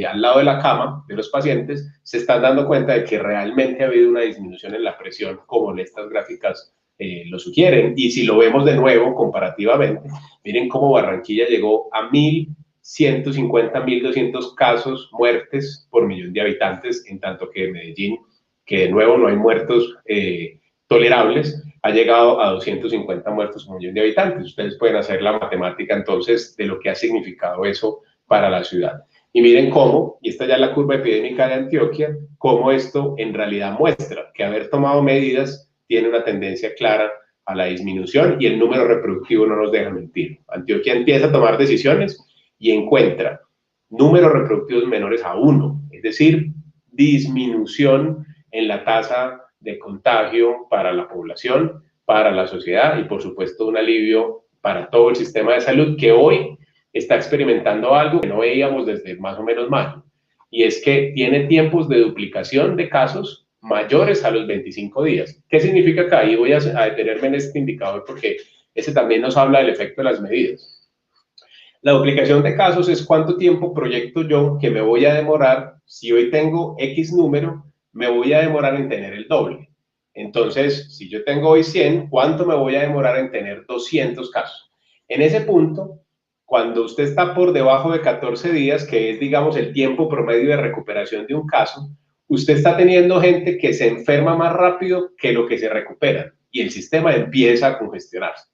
al lado de la cama de los pacientes, se están dando cuenta de que realmente ha habido una disminución en la presión, como estas gráficas lo sugieren. Y si lo vemos de nuevo comparativamente, miren cómo Barranquilla llegó a 1.150, 1.200 casos, muertes por millón de habitantes, en tanto que Medellín, que de nuevo no hay muertos tolerables, ha llegado a 250 muertos por millón de habitantes. Ustedes pueden hacer la matemática entonces de lo que ha significado eso para la ciudad. Y miren cómo, y esta ya es la curva epidémica de Antioquia, cómo esto en realidad muestra que haber tomado medidas tiene una tendencia clara a la disminución y el número reproductivo no nos deja mentir. Antioquia empieza a tomar decisiones y encuentra números reproductivos menores a 1, es decir, disminución en la tasa de contagio para la población, para la sociedad y por supuesto un alivio para todo el sistema de salud que hoy está experimentando algo que no veíamos desde más o menos mayo, y es que tiene tiempos de duplicación de casos mayores a los 25 días. ¿Qué significa acá? Y voy a detenerme en este indicador porque ese también nos habla del efecto de las medidas. La duplicación de casos es cuánto tiempo proyecto yo que me voy a demorar, si hoy tengo X número, me voy a demorar en tener el doble. Entonces, si yo tengo hoy 100, ¿cuánto me voy a demorar en tener 200 casos? En ese punto, cuando usted está por debajo de 14 días, que es, digamos, el tiempo promedio de recuperación de un caso, usted está teniendo gente que se enferma más rápido que lo que se recupera y el sistema empieza a congestionarse.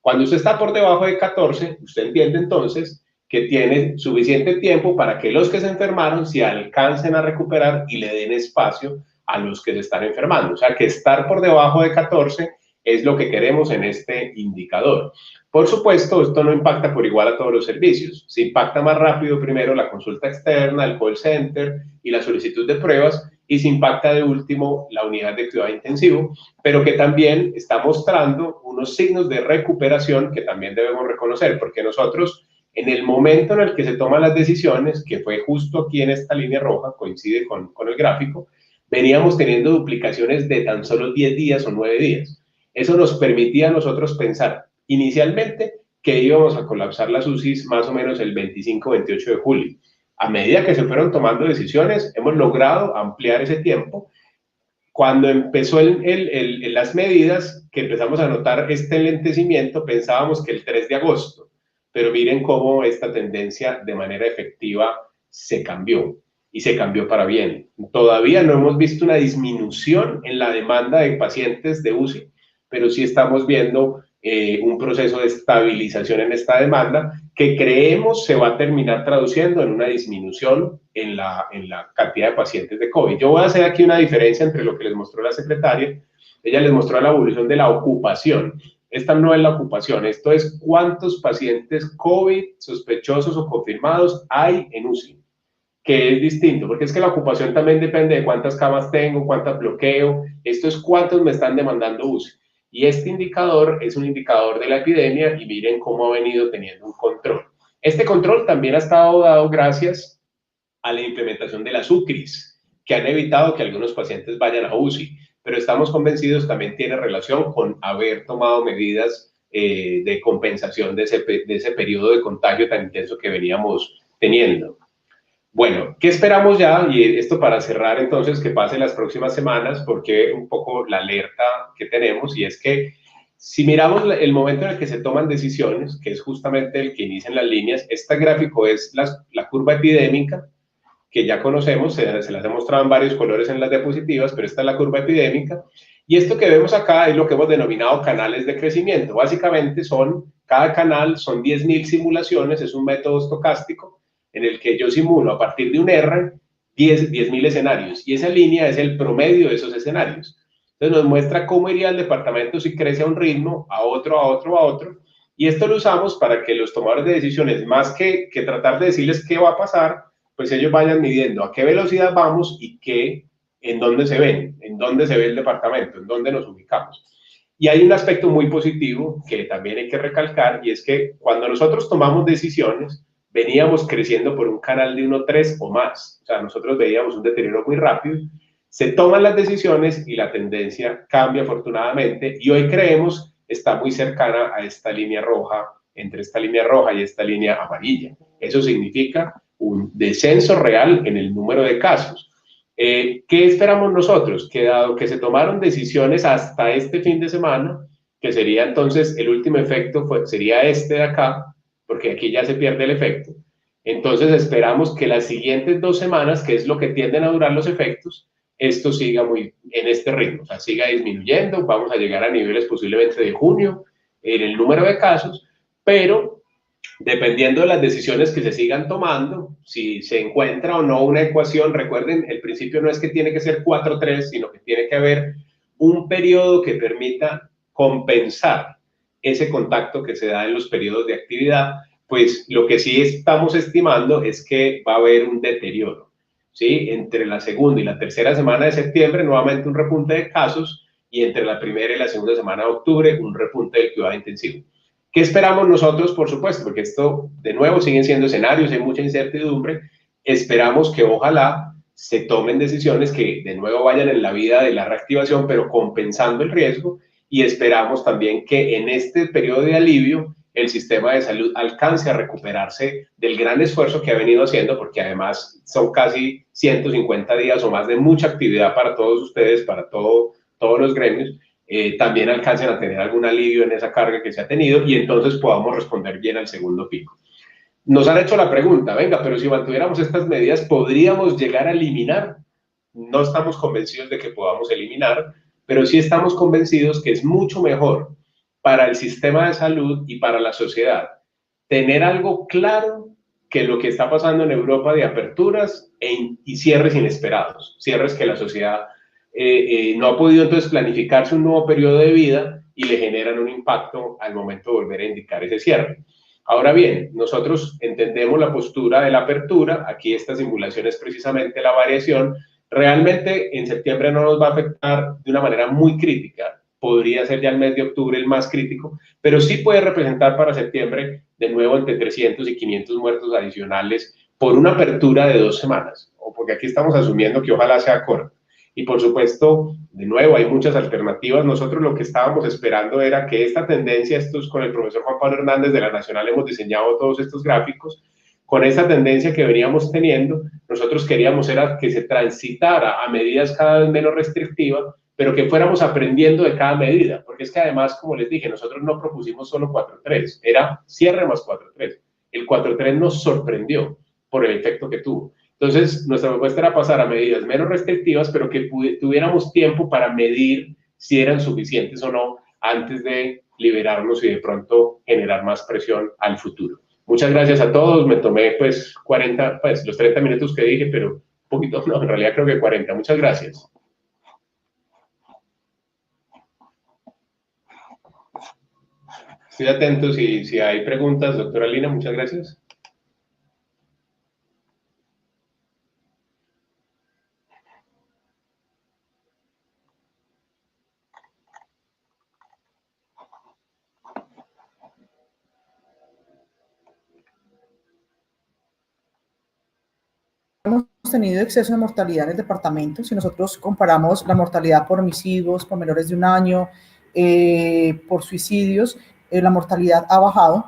Cuando usted está por debajo de 14, usted entiende entonces que tiene suficiente tiempo para que los que se enfermaron se alcancen a recuperar y le den espacio a los que se están enfermando. O sea, que estar por debajo de 14 es lo que queremos en este indicador. Por supuesto, esto no impacta por igual a todos los servicios. Se impacta más rápido primero la consulta externa, el call center y la solicitud de pruebas, y se impacta de último la unidad de cuidado intensivo, pero que también está mostrando unos signos de recuperación que también debemos reconocer, porque nosotros, en el momento en el que se toman las decisiones, que fue justo aquí en esta línea roja, coincide con el gráfico, veníamos teniendo duplicaciones de tan solo 10 días o 9 días. Eso nos permitía a nosotros pensar inicialmente que íbamos a colapsar las UCIs más o menos el 25-28 de julio. A medida que se fueron tomando decisiones, hemos logrado ampliar ese tiempo. Cuando empezó las medidas, que empezamos a notar este lentecimiento, pensábamos que el 3 de agosto, pero miren cómo esta tendencia de manera efectiva se cambió, y se cambió para bien. Todavía no hemos visto una disminución en la demanda de pacientes de UCI, pero sí estamos viendo un proceso de estabilización en esta demanda que creemos se va a terminar traduciendo en una disminución en la cantidad de pacientes de COVID. Yo voy a hacer aquí una diferencia entre lo que les mostró la secretaria. Ella les mostró la evolución de la ocupación. Esta no es la ocupación, esto es cuántos pacientes COVID sospechosos o confirmados hay en UCI, que es distinto, porque es que la ocupación también depende de cuántas camas tengo, cuántas bloqueo, esto es cuántos me están demandando UCI. Y este indicador es un indicador de la epidemia y miren cómo ha venido teniendo un control. Este control también ha estado dado gracias a la implementación de las UCRIs, que han evitado que algunos pacientes vayan a UCI, pero estamos convencidos también tiene relación con haber tomado medidas de compensación de ese periodo de contagio tan intenso que veníamos teniendo. Bueno, ¿qué esperamos ya? Y esto para cerrar entonces, que pase las próximas semanas, porque un poco la alerta que tenemos, y es que si miramos el momento en el que se toman decisiones, que es justamente el que inician las líneas, este gráfico es la curva epidémica, que ya conocemos, se las he mostrado en varios colores en las diapositivas, pero esta es la curva epidémica, y esto que vemos acá es lo que hemos denominado canales de crecimiento. Básicamente cada canal son 10.000 simulaciones, es un método estocástico, en el que yo simulo a partir de un R 10.000 escenarios, y esa línea es el promedio de esos escenarios. Entonces nos muestra cómo iría el departamento si crece a un ritmo, a otro, y esto lo usamos para que los tomadores de decisiones, más que tratar de decirles qué va a pasar, pues ellos vayan midiendo a qué velocidad vamos y en dónde se ven, en dónde se ve el departamento, en dónde nos ubicamos. Y hay un aspecto muy positivo que también hay que recalcar, y es que cuando nosotros tomamos decisiones, veníamos creciendo por un canal de 1.3 o más. O sea, nosotros veíamos un deterioro muy rápido, se toman las decisiones y la tendencia cambia afortunadamente, y hoy creemos está muy cercana a esta línea roja, entre esta línea roja y esta línea amarilla. Eso significa un descenso real en el número de casos. ¿Qué esperamos nosotros? Que dado que se tomaron decisiones hasta este fin de semana, que sería entonces el último efecto, sería este de acá, porque aquí ya se pierde el efecto. Entonces esperamos que las siguientes 2 semanas, que es lo que tienden a durar los efectos, esto siga en este ritmo, o sea, siga disminuyendo, vamos a llegar a niveles posiblemente de junio en el número de casos, pero Dependiendo de las decisiones que se sigan tomando, si se encuentra o no una ecuación, recuerden, el principio no es que tiene que ser 4-3, sino que tiene que haber un periodo que permita compensar ese contacto que se da en los periodos de actividad, pues lo que sí estamos estimando es que va a haber un deterioro, ¿sí? Entre la segunda y la tercera semana de septiembre, nuevamente un repunte de casos, y entre la primera y la segunda semana de octubre, un repunte del cuidado intensivo. ¿Qué esperamos nosotros, por supuesto? Porque esto, de nuevo, siguen siendo escenarios, hay mucha incertidumbre. Esperamos que ojalá se tomen decisiones que de nuevo vayan en la vida de la reactivación, pero compensando el riesgo, y esperamos también que en este periodo de alivio el sistema de salud alcance a recuperarse del gran esfuerzo que ha venido haciendo, porque además son casi 150 días o más de mucha actividad para todos ustedes, para todos los gremios. También alcancen a tener algún alivio en esa carga que se ha tenido y entonces podamos responder bien al segundo pico. Nos han hecho la pregunta, venga, pero si mantuviéramos estas medidas, ¿podríamos llegar a eliminar? No estamos convencidos de que podamos eliminar, pero sí estamos convencidos que es mucho mejor para el sistema de salud y para la sociedad tener algo claro que lo que está pasando en Europa de aperturas y cierres inesperados, cierres que la sociedad no ha podido entonces planificarse un nuevo periodo de vida y le generan un impacto al momento de volver a indicar ese cierre. Ahora bien, nosotros entendemos la postura de la apertura, aquí esta simulación es precisamente la variación, realmente en septiembre no nos va a afectar de una manera muy crítica, podría ser ya el mes de octubre el más crítico, pero sí puede representar para septiembre de nuevo entre 300 y 500 muertos adicionales por una apertura de 2 semanas, o porque aquí estamos asumiendo que ojalá sea corta. Y por supuesto, de nuevo, hay muchas alternativas. Nosotros lo que estábamos esperando era que esta tendencia, estos con el profesor Juan Pablo Hernández de la Nacional hemos diseñado todos estos gráficos, con esta tendencia que veníamos teniendo, nosotros queríamos era que se transitara a medidas cada vez menos restrictivas, pero que fuéramos aprendiendo de cada medida, porque es que además, como les dije, nosotros no propusimos solo 4-3, era cierre más 4-3. El 4-3 nos sorprendió por el efecto que tuvo. Entonces, nuestra propuesta era pasar a medidas menos restrictivas, pero que tuviéramos tiempo para medir si eran suficientes o no antes de liberarnos y de pronto generar más presión al futuro. Muchas gracias a todos. Me tomé pues 40, pues los 30 minutos que dije, pero un poquito, no, en realidad creo que 40. Muchas gracias. Estoy atento si hay preguntas, doctora Lina, muchas gracias. Hemos tenido exceso de mortalidad en el departamento. Si nosotros comparamos la mortalidad por homicidios, por menores de 1 año, por suicidios, la mortalidad ha bajado.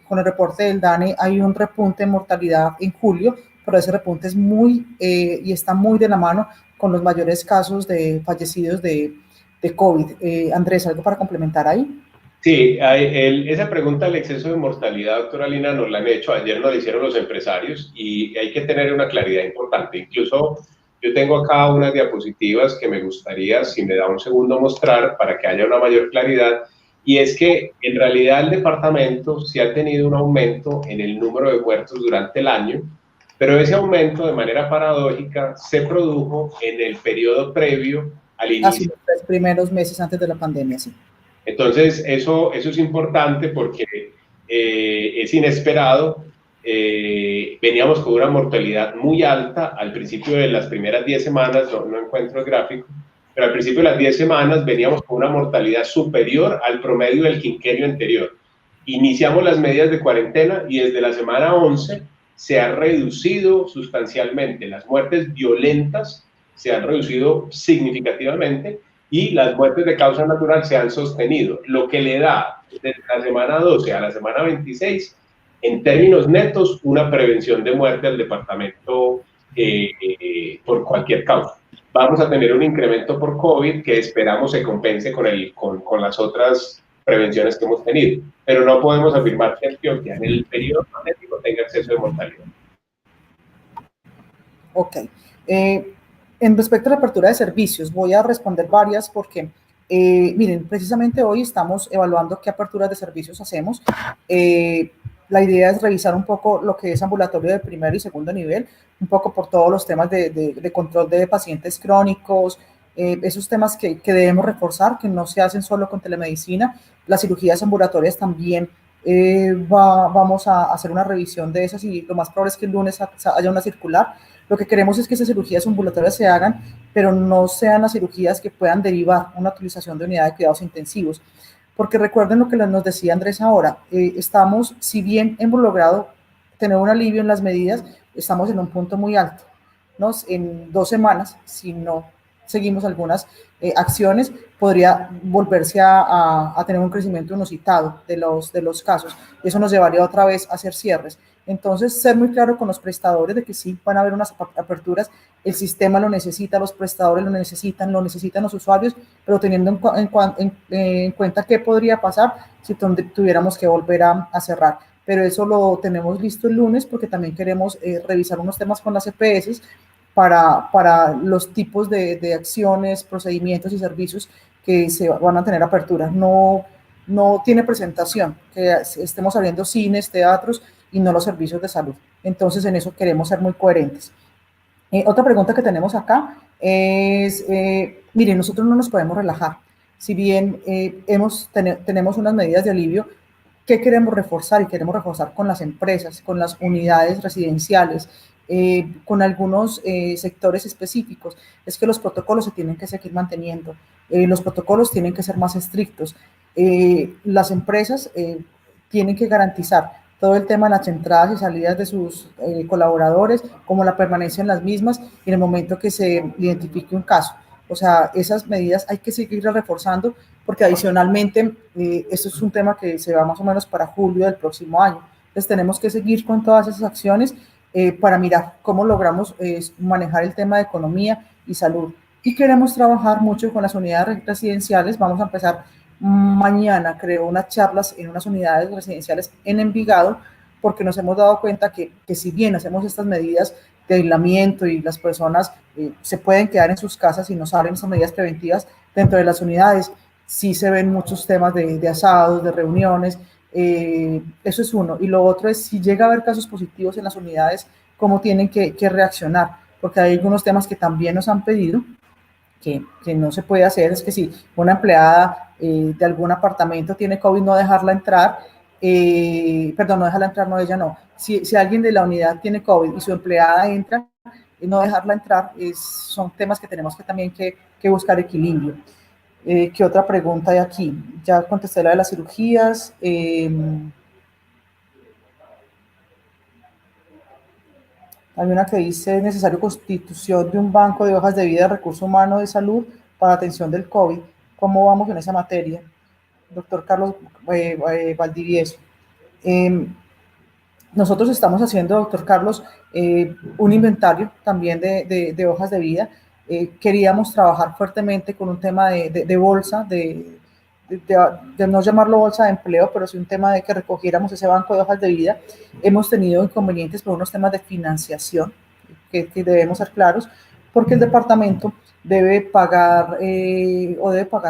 Con el reporte del DANE hay un repunte de mortalidad en julio, pero ese repunte es y está muy de la mano con los mayores casos de fallecidos de COVID. Andrés, ¿algo para complementar ahí? Sí, esa pregunta del exceso de mortalidad, doctora Lina, nos la han hecho, ayer nos la hicieron los empresarios y hay que tener una claridad importante. Incluso yo tengo acá unas diapositivas que me gustaría, si me da un segundo, mostrar para que haya una mayor claridad. Y es que en realidad el departamento sí ha tenido un aumento en el número de muertos durante el año, pero ese aumento de manera paradójica se produjo en el periodo previo al inicio. Así, los 3 primeros meses antes de la pandemia, sí. Entonces, eso es importante porque es inesperado. Veníamos con una mortalidad muy alta al principio de las primeras 10 semanas, no encuentro el gráfico, pero al principio de las 10 semanas veníamos con una mortalidad superior al promedio del quinquenio anterior. Iniciamos las medidas de cuarentena y desde la semana 11 se ha reducido sustancialmente. Las muertes violentas se han reducido significativamente y las muertes de causa natural se han sostenido, lo que le da desde la semana 12 a la semana 26, en términos netos, una prevención de muerte al departamento por cualquier causa. Vamos a tener un incremento por COVID que esperamos se compense con las otras prevenciones que hemos tenido, pero no podemos afirmar que Antioquia en el periodo pandémico tenga exceso de mortalidad. Ok. En respecto a la apertura de servicios, voy a responder varias porque, miren, precisamente hoy estamos evaluando qué aperturas de servicios hacemos. La idea es revisar un poco lo que es ambulatorio de primer y segundo nivel, un poco por todos los temas de control de pacientes crónicos, esos temas que debemos reforzar, que no se hacen solo con telemedicina. Las cirugías ambulatorias también vamos a hacer una revisión de esas y lo más probable es que el lunes haya una circular. Lo que queremos es que esas cirugías ambulatorias se hagan, pero no sean las cirugías que puedan derivar una utilización de unidad de cuidados intensivos. Porque recuerden lo que nos decía Andrés ahora, estamos, si bien hemos logrado tener un alivio en las medidas, estamos en un punto muy alto, ¿no? En 2 semanas, si no seguimos algunas acciones, podría volverse a tener un crecimiento inusitado de los casos. Y eso nos llevaría otra vez a hacer cierres. Entonces, ser muy claro con los prestadores de que sí van a haber unas aperturas, el sistema lo necesita, los prestadores lo necesitan los usuarios, pero teniendo en cuenta qué podría pasar si tuviéramos que volver a cerrar. Pero eso lo tenemos listo el lunes porque también queremos revisar unos temas con las EPS para los tipos de acciones, procedimientos y servicios que se van a tener apertura. No tiene presentación que estemos abriendo cines, teatros y no los servicios de salud. Entonces, en eso queremos ser muy coherentes. Otra pregunta que tenemos acá es, miren, nosotros no nos podemos relajar. Si bien tenemos unas medidas de alivio, ¿qué queremos reforzar? Y queremos reforzar con las empresas, con las unidades residenciales, con algunos sectores específicos. Es que los protocolos se tienen que seguir manteniendo. Los protocolos tienen que ser más estrictos. Las empresas tienen que garantizar todo el tema de las entradas y salidas de sus colaboradores, como la permanencia en las mismas y en el momento que se identifique un caso. O sea, esas medidas hay que seguirlas reforzando porque adicionalmente esto es un tema que se va más o menos para julio del próximo año. Entonces tenemos que seguir con todas esas acciones para mirar cómo logramos manejar el tema de economía y salud. Y queremos trabajar mucho con las unidades residenciales. Vamos a empezar mañana, creo, unas charlas en unas unidades residenciales en Envigado, porque nos hemos dado cuenta que si bien hacemos estas medidas de aislamiento y las personas se pueden quedar en sus casas y no salen esas medidas preventivas dentro de las unidades, sí se ven muchos temas de asados, de reuniones, eso es uno. Y lo otro es, si llega a haber casos positivos en las unidades, cómo tienen que reaccionar, porque hay algunos temas que también nos han pedido, que no se puede hacer, es que si una empleada de algún apartamento tiene COVID, no dejarla entrar, perdón, no dejarla entrar, no, ella no. Si alguien de la unidad tiene COVID y su empleada entra, no dejarla entrar, son temas que tenemos que también que buscar equilibrio. ¿Qué otra pregunta hay aquí? Ya contesté la de las cirugías. Hay una que dice, necesario constitución de un banco de hojas de vida de recurso humano de salud para atención del COVID. ¿Cómo vamos en esa materia? Doctor Carlos Valdivieso. Nosotros estamos haciendo, doctor Carlos, un inventario también de hojas de vida. Queríamos trabajar fuertemente con un tema de bolsa, de no llamarlo bolsa de empleo, pero sí un tema de que recogiéramos ese banco de hojas de vida. Hemos tenido inconvenientes por unos temas de financiación, que debemos ser claros, porque el departamento debe pagar,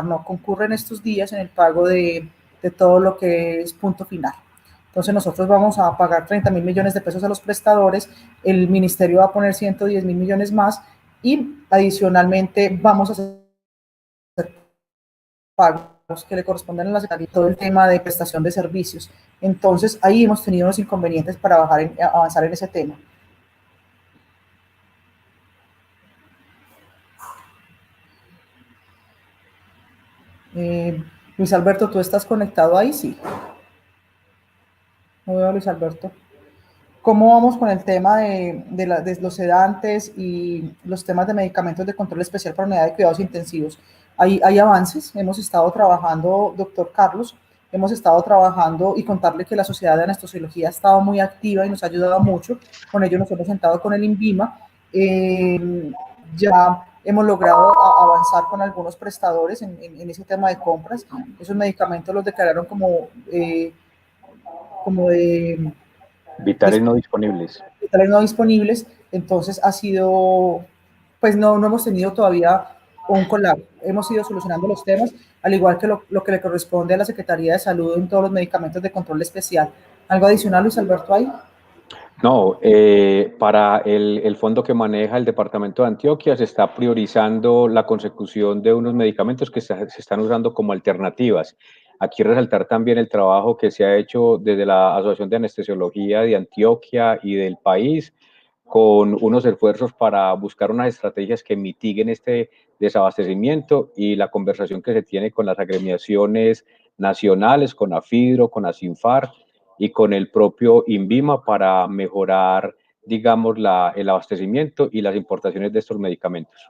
no, concurre en estos días en el pago de todo lo que es punto final. Entonces nosotros vamos a pagar 30.000 millones de pesos a los prestadores, el ministerio va a poner 110.000 millones más y adicionalmente vamos a hacer pagos que le corresponden a la Secretaría, todo el tema de prestación de servicios. Entonces ahí hemos tenido unos inconvenientes para avanzar en ese tema. Luis Alberto, ¿tú estás conectado ahí? Sí. No veo a Luis Alberto. ¿Cómo vamos con el tema de los sedantes y los temas de medicamentos de control especial para unidad de cuidados intensivos? Hay avances, hemos estado trabajando, doctor Carlos, hemos estado trabajando y contarle que la Sociedad de Anestesiología ha estado muy activa y nos ha ayudado mucho. Con ello nos hemos sentado con el INVIMA. Ya hemos logrado avanzar con algunos prestadores en ese tema de compras. Esos medicamentos los declararon como de vitales no disponibles. Vitales no disponibles, entonces ha sido, pues no hemos tenido todavía un colapso. Hemos ido solucionando los temas, al igual que lo que le corresponde a la Secretaría de Salud en todos los medicamentos de control especial. ¿Algo adicional, Luis Alberto, ahí? No, para el fondo que maneja el Departamento de Antioquia se está priorizando la consecución de unos medicamentos que se están usando como alternativas. Aquí resaltar también el trabajo que se ha hecho desde la Asociación de Anestesiología de Antioquia y del país, con unos esfuerzos para buscar unas estrategias que mitiguen este desabastecimiento, y la conversación que se tiene con las agremiaciones nacionales, con AFIDRO, con ASINFAR y con el propio INVIMA para mejorar, digamos, el abastecimiento y las importaciones de estos medicamentos.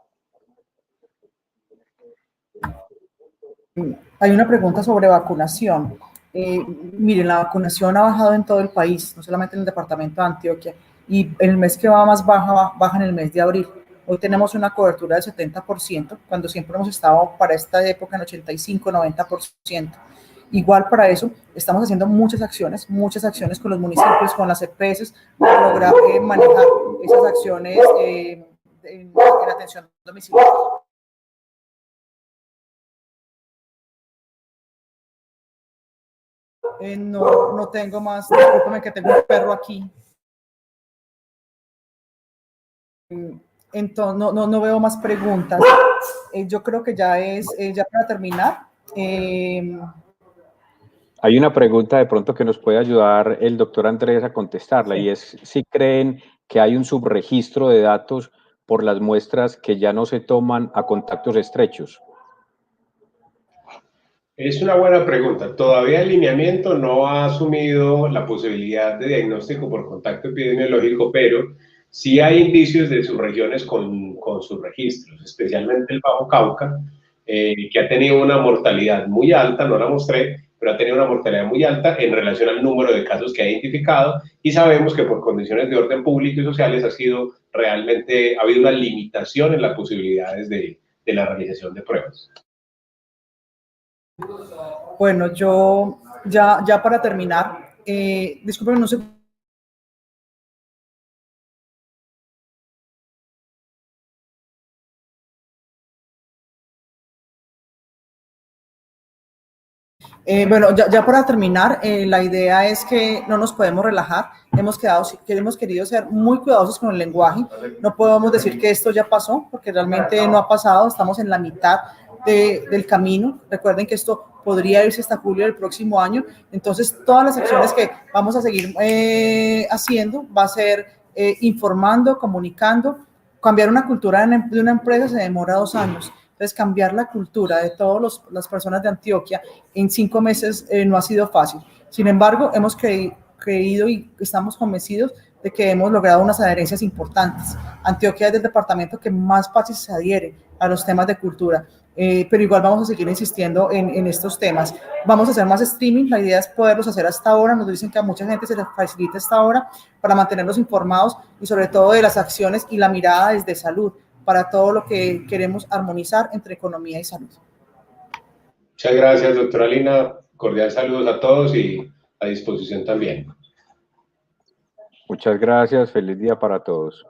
Hay una pregunta sobre vacunación. Miren, la vacunación ha bajado en todo el país, no solamente en el departamento de Antioquia, y el mes que va más baja en el mes de abril. Hoy tenemos una cobertura del 70%, cuando siempre hemos estado para esta época en 85-90%. Igual para eso estamos haciendo muchas acciones con los municipios, con las EPS, para lograr manejar esas acciones en atención domiciliaria. No tengo más, discúlpeme que tengo un perro aquí. Entonces, no veo más preguntas. Yo creo que ya para terminar. Hay una pregunta de pronto que nos puede ayudar el doctor Andrés a contestarla, sí. Y es si creen que hay un subregistro de datos por las muestras que ya no se toman a contactos estrechos. Es una buena pregunta. Todavía el lineamiento no ha asumido la posibilidad de diagnóstico por contacto epidemiológico, pero sí hay indicios de subregiones con subregistros, especialmente el Bajo Cauca, que ha tenido una mortalidad muy alta, no la mostré, pero ha tenido una mortalidad muy alta en relación al número de casos que ha identificado, y sabemos que por condiciones de orden público y sociales ha habido una limitación en las posibilidades de la realización de pruebas. Bueno, yo ya para terminar, disculpen, no sé. Bueno, ya para terminar, la idea es que no nos podemos relajar. Hemos querido ser muy cuidadosos con el lenguaje. No podemos decir que esto ya pasó, porque realmente no ha pasado. Estamos en la mitad del camino. Recuerden que esto podría irse hasta julio del próximo año. Entonces, todas las acciones que vamos a seguir haciendo va a ser informando, comunicando. Cambiar una cultura de una empresa se demora 2 años. Entonces, cambiar la cultura de todas las personas de Antioquia en 5 meses no ha sido fácil. Sin embargo, hemos creído y estamos convencidos de que hemos logrado unas adherencias importantes. Antioquia es el departamento que más fácil se adhiere a los temas de cultura, pero igual vamos a seguir insistiendo en estos temas. Vamos a hacer más streaming, la idea es poderlos hacer hasta ahora. Nos dicen que a mucha gente se les facilita esta hora para mantenerlos informados y sobre todo de las acciones y la mirada desde salud, para todo lo que queremos armonizar entre economía y salud. Muchas gracias, doctora Lina. Cordial saludos a todos y a disposición también. Muchas gracias. Feliz día para todos.